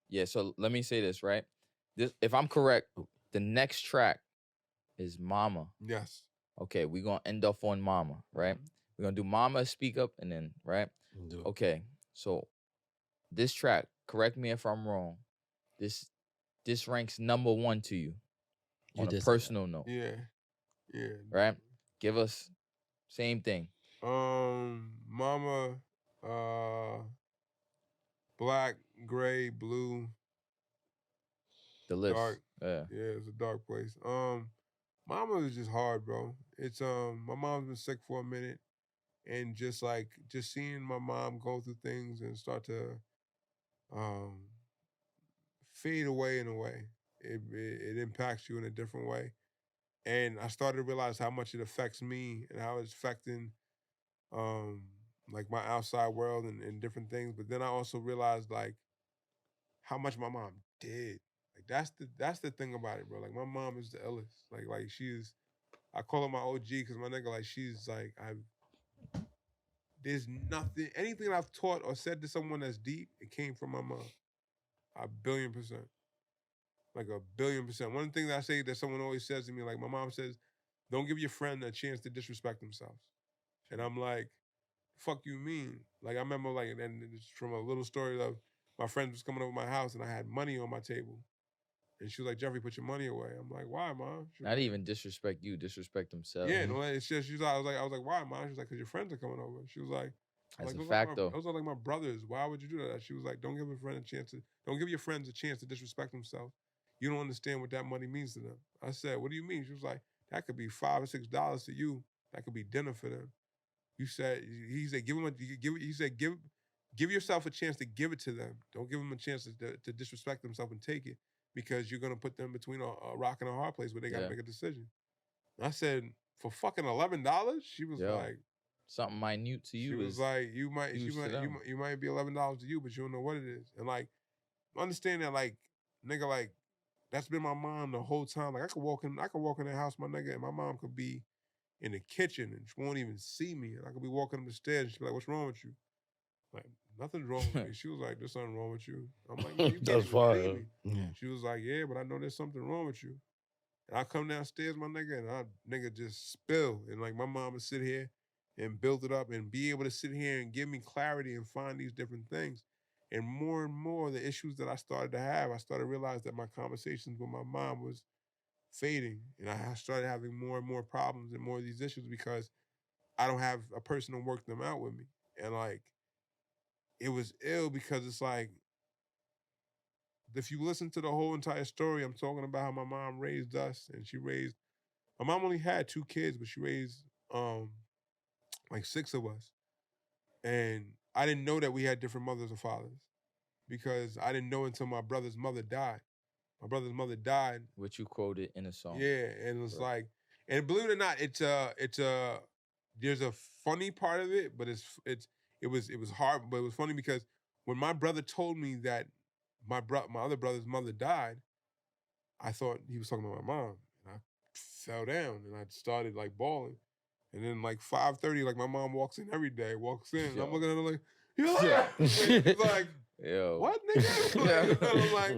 Yeah. So let me say this, right? If I'm correct, the next track is Mama. Yes. Okay, we're gonna end off on Mama, right? We're gonna do Mama, Speak Up, and then right. Okay. So this track, correct me if I'm wrong. This ranks number 1 to you on a personal note. Yeah. Yeah. Right? Give us same thing. Mama, black, gray, blue. The list. Dark. Yeah. Yeah, it's a dark place. Mama is just hard, bro. It's my mom's been sick for a minute, and just seeing my mom go through things and start to fade away in a way. It impacts you in a different way. And I started to realize how much it affects me and how it's affecting like my outside world and different things. But then I also realized like how much my mom did. Like that's the thing about it, bro. Like my mom is the illest. Like she's, I call her my OG because my nigga, like she's like, there's anything I've taught or said to someone that's deep, it came from my mom. 1,000,000,000%. Like 1,000,000,000%. One thing that I say that someone always says to me, like my mom says, don't give your friend a chance to disrespect themselves. And I'm like, fuck you mean? Like I remember like, and it's from a little story of my friend was coming over my house and I had money on my table. And she was like, Jeffrey, put your money away. I'm like, why, Mom? Not even disrespect you, disrespect themselves. Yeah, no, it's just, I was like, why, Mom? She was like, because your friends are coming over. She was like, that's a fact, though. Those are like my brothers. Why would you do that? She was like, don't give your friends a chance to disrespect themselves. You don't understand what that money means to them. I said, what do you mean? She was like, that could be $5 or $6 to you. That could be dinner for them. He said, give give yourself a chance to give it to them. Don't give them a chance to disrespect themselves and take it, because you're gonna put them between a rock and a hard place where they gotta make a decision. And I said, for fucking $11? She was like, something minute to you. She was like, you might be $11 to you, but you don't know what it is. And like, understand that, like, nigga, like, that's been my mom the whole time. Like, I could walk in the house, my nigga, and my mom could be in the kitchen and she won't even see me. And I could be walking up the stairs and she'd be like, what's wrong with you? Like, nothing's wrong with me. She was like, there's something wrong with you. I'm like, you can't even see me. Yeah. She was like, yeah, but I know there's something wrong with you. And I come downstairs, my nigga, and I nigga just spill. And like my mom would sit here and build it up and be able to sit here and give me clarity and find these different things. And more, the issues that I started to have, I started to realize that my conversations with my mom was fading. And I started having more and more problems and more of these issues because I don't have a person to work them out with me. And like, it was ill because it's like, if you listen to the whole entire story, I'm talking about how my mom raised us, and my mom only had 2 kids, but she raised like 6 of us. And I didn't know that we had different mothers or fathers because I didn't know until my brother's mother died. My brother's mother died. Which you quoted in a song. Yeah, and it was like, and believe it or not, there's a funny part of it, but it was hard, but it was funny because when my brother told me that my other brother's mother died, I thought he was talking about my mom. And I fell down and I started like bawling. And then like 5:30, like my mom walks in every day, and I'm looking at her like, She's like, yo, what, nigga? I'm like,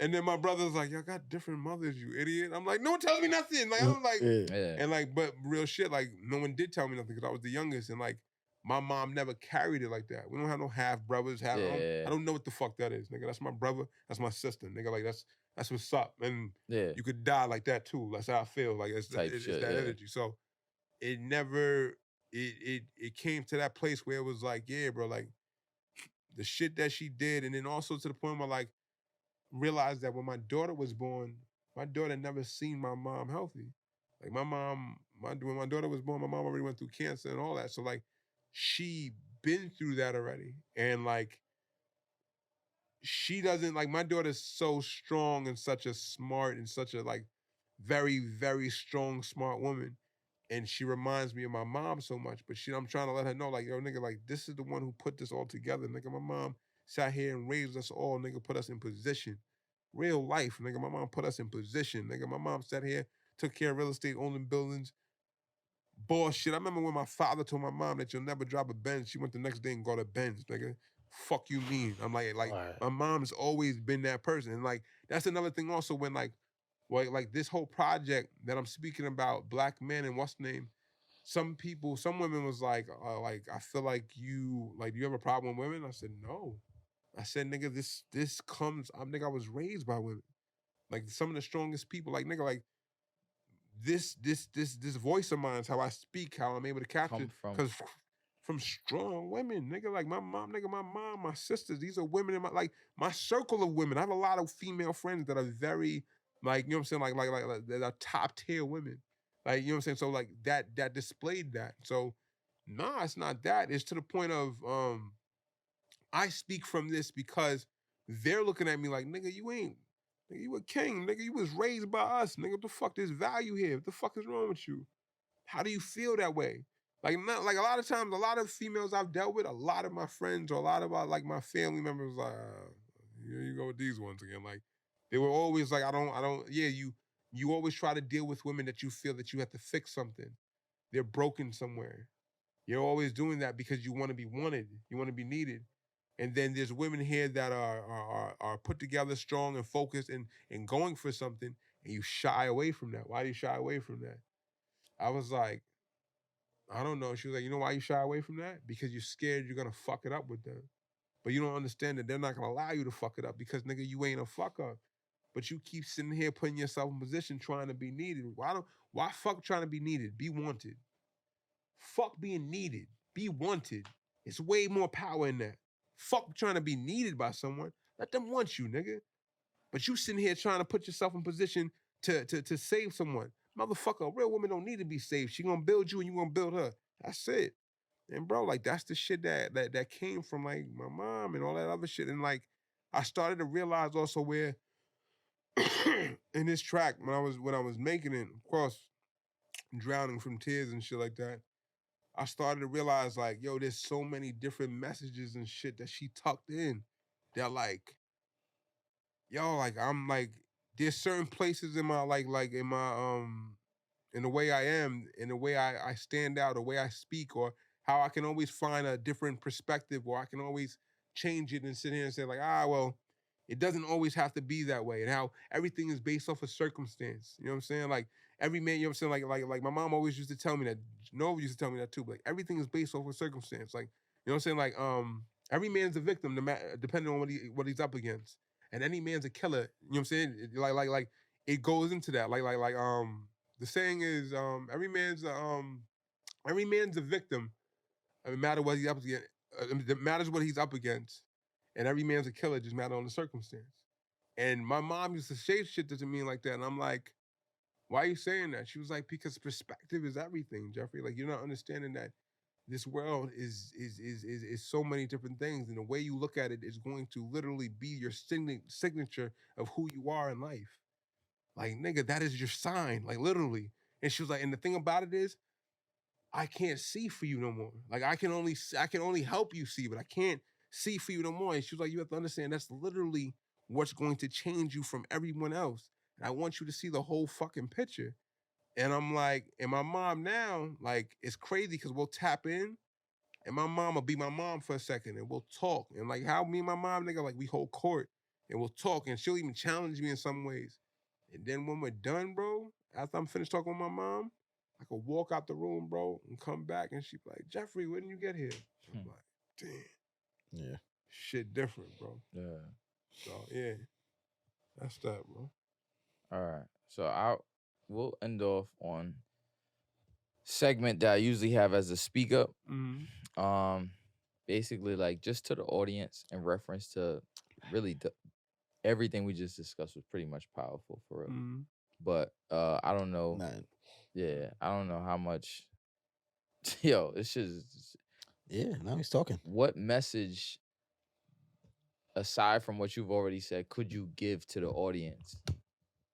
and then my brother's like, y'all got different mothers, you idiot. I'm like, no one tells me nothing. Like, I was like, and like, but real shit, like, no one did tell me nothing because I was the youngest. And like, my mom never carried it like that. We don't have no half brothers. I don't know what the fuck that is, nigga. That's my brother. That's my sister, nigga. Like, that's what's up. And you could die like that too. That's how I feel. Like, it's that energy. So it never, it came to that place where it was like, yeah, bro, like, the shit that she did, and then also to the point where like realized that when my daughter was born, my daughter never seen my mom healthy. Like when my daughter was born, my mom already went through cancer and all that. So like she been through that already. And like she doesn't, like, my daughter's so strong and such a smart and such a like very, very strong, smart woman. And she reminds me of my mom so much, but I'm trying to let her know, like, yo, nigga, like, this is the one who put this all together, nigga. My mom sat here and raised us all, nigga, put us in position. Real life, nigga. My mom put us in position, nigga. My mom sat here, took care of real estate, owning buildings. Bullshit. I remember when my father told my mom that you'll never drop a Benz. She went the next day and got a Benz, nigga. Fuck you mean? I'm like, my mom's always been that person. And like, that's another thing also when like, well, like this whole project that I'm speaking about, Black Men and what's the name, some women was like, I feel like you have a problem with women? I said, no. I said, nigga, this comes, nigga, I was raised by women. Like some of the strongest people, like, nigga, like this voice of mine is how I speak, how I'm able to capture, because from strong women, nigga, like my mom, my sisters, these are women in my circle of women. I have a lot of female friends that are very, like, you know what I'm saying, like they're top tier women. Like, you know what I'm saying? So like that displayed that. So nah, it's not that. It's to the point of I speak from this because they're looking at me like, nigga, you a king, nigga, you was raised by us, nigga. What the fuck, there's value here. What the fuck is wrong with you? How do you feel that way? Like, not like a lot of times, a lot of females I've dealt with, a lot of my friends or a lot of like my family members, like, here you go with these ones again. Like, they were always like, you always try to deal with women that you feel that you have to fix something. They're broken somewhere. You're always doing that because you want to be wanted. You want to be needed. And then there's women here that are put together, strong and focused and going for something, and you shy away from that. Why do you shy away from that? I was like, I don't know. She was like, you know why you shy away from that? Because you're scared you're going to fuck it up with them. But you don't understand that they're not going to allow you to fuck it up because, nigga, you ain't a fuck up. But you keep sitting here putting yourself in position trying to be needed. Why fuck trying to be needed? Be wanted. Fuck being needed. Be wanted. It's way more power in that. Fuck trying to be needed by someone. Let them want you, nigga. But you sitting here trying to put yourself in position to save someone. Motherfucker, a real woman don't need to be saved. She gonna build you and you gonna build her. That's it. And bro, like that's the shit that came from like my mom and all that other shit. And like I started to realize also where in this track when I was making it, of course, drowning from tears and shit like that, I started to realize like, yo, there's so many different messages and shit that she tucked in that like, yo, like I'm like, there's certain places in my like in my in the way I am, in the way I stand out, the way I speak, or how I can always find a different perspective, or I can always change it and sit here and say, like, well, it doesn't always have to be that way. And how everything is based off of circumstance. You know what I'm saying? Like every man, you know what I'm saying? Like my mom always used to tell me that, Nova used to tell me that too, but like everything is based off of circumstance. Like, you know what I'm saying? Like, every man's a victim depending on what he's up against. And any man's a killer, you know what I'm saying? Like it goes into that. The saying is, every man's a victim. No matter what he's up against. It matters what he's up against, and every man's a killer. Just matter on the circumstance. And my mom used to say shit doesn't mean like that, and I'm like, why are you saying that? She was like, because perspective is everything, Jeffrey. Like you're not understanding that this world is so many different things, and the way you look at it is going to literally be your signature of who you are in life. Like, nigga, that is your sign, like literally. And she was like, and the thing about it is, I can't see for you no more. Like I can only help you see, but I can't see for you no more. And she was like, you have to understand that's literally what's going to change you from everyone else. And I want you to see the whole fucking picture. And I'm like, and my mom now, like, it's crazy because we'll tap in and my mom will be my mom for a second and we'll talk. And like how me and my mom, nigga, like we hold court and we'll talk and she'll even challenge me in some ways. And then when we're done, bro, after I'm finished talking with my mom, I could walk out the room, bro, and come back and she'd be like, Jeffrey, when did you get here? I'm like, damn. Yeah. Shit different, bro. Yeah. So yeah. That's that, bro. All right. So we'll end off on segment that I usually have as a speak up. Mm-hmm. Basically like just to the audience in reference to really everything we just discussed was pretty much powerful for real. Mm-hmm. But I don't know. Man. Yeah, I don't know how much. Yo, it's just. Yeah, now he's talking. What message, aside from what you've already said, could you give to the audience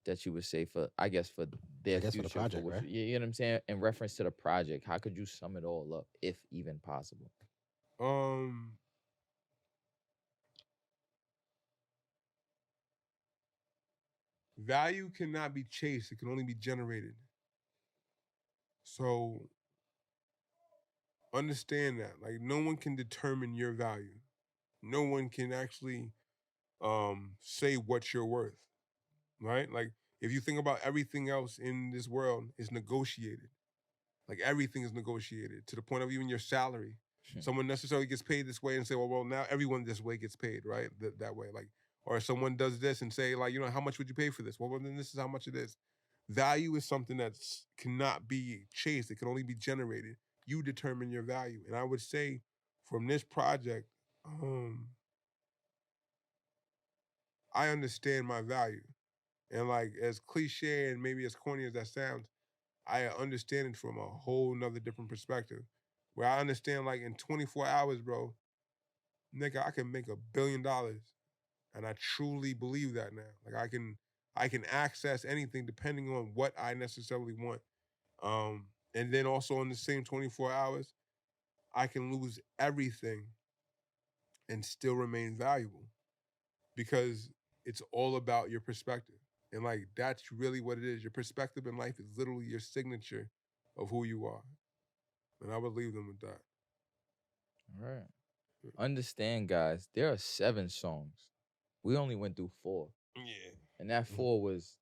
that you would say for, I guess, for their future? For the project, right? You know what I'm saying? In reference to the project, how could you sum it all up, if even possible? Value cannot be chased. It can only be generated. So understand that. Like no one can determine your value. No one can actually say what you're worth. Right? Like if you think about everything else in this world is negotiated. Like everything is negotiated to the point of even your salary. Someone necessarily gets paid this way and say, well, now everyone this way gets paid, right? That way. Like, or someone does this and say, like, how much would you pay for this? Well, then this is how much it is. Value is something that cannot be chased. It can only be generated. You determine your value. And I would say from this project, I understand my value. And like as cliche and maybe as corny as that sounds, I understand it from a whole nother different perspective. Where I understand like in 24 hours, bro, nigga, I can make $1 billion. And I truly believe that now. Like I can access anything depending on what I necessarily want. And then also in the same 24 hours, I can lose everything and still remain valuable. Because it's all about your perspective. And like that's really what it is. Your perspective in life is literally your signature of who you are. And I would leave them with that. All right. Understand, guys, there are 7 songs. We only went through 4. Yeah. And that 4 was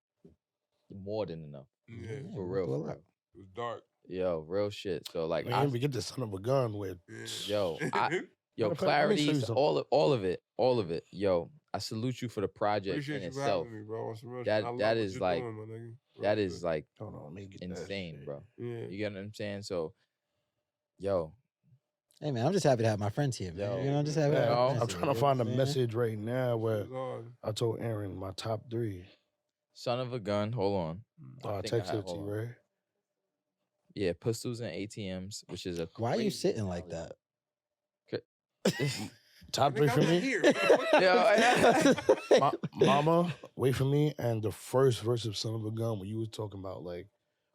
more than enough. Yeah. For real. For real. It was dark. Yo, real shit. So like Man, we get the son of a gun with. Yo, Matter of fact, let me show clarity, you something. all of it. Yo, I salute you for the project Appreciate in you itself. for having me, bro. On some real shit. That I love that what is you're like doing, my nigga. Real that good. is like Hold on, let me get that insane, shit. bro. Yeah. You get what I'm saying? So, yo, Hey man, I'm just happy to have my friends here, man. Yo. You know, I'm just happy to have my Yo. friends I'm here, trying to you find know a what I'm saying? message right now where It was hard. I told Aaron my top 3. son of a gun. Hold on. I think I texted have- it to hold you, on. right? Yeah, pistols and ATMs, which is a Why are you crazy sitting like analogy. that? Top three for me. Mama, Wait for Me, and the first verse of Son of a Gun when you was talking about like,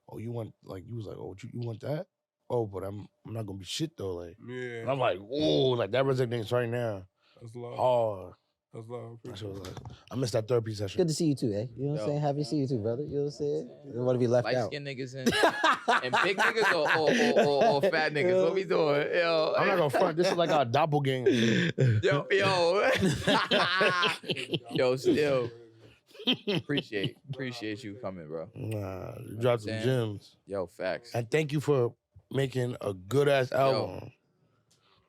oh, you want like you was like, oh, you want that? Oh, but I'm not gonna be shit though. Like, Yeah. and I'm like, whoa, like that resonates right now. That's love. Hard. That's love. That's what I missed that therapy session. Good to see you too, eh? You know what I'm saying? Happy to see you too, brother. You know what I'm saying? You don't want to be left Light out. skinned niggas and big niggas or fat niggas. What we doing? Yo, I'm not gonna front. This is like our doppelganger. yo, still appreciate you coming, bro. Nah, you dropped some gems. Yo, facts. And thank you for making a good ass album.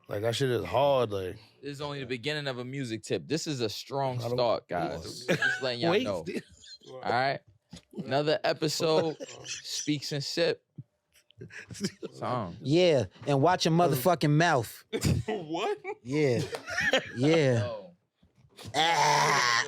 Like that shit is hard. Like this is only the beginning of a music tip. This is a strong start, guys. Just letting y'all know. All right. Another episode. Speaks and Sip. Song. Yeah, and watch your motherfucking mouth. What? Yeah. Yeah. Ah.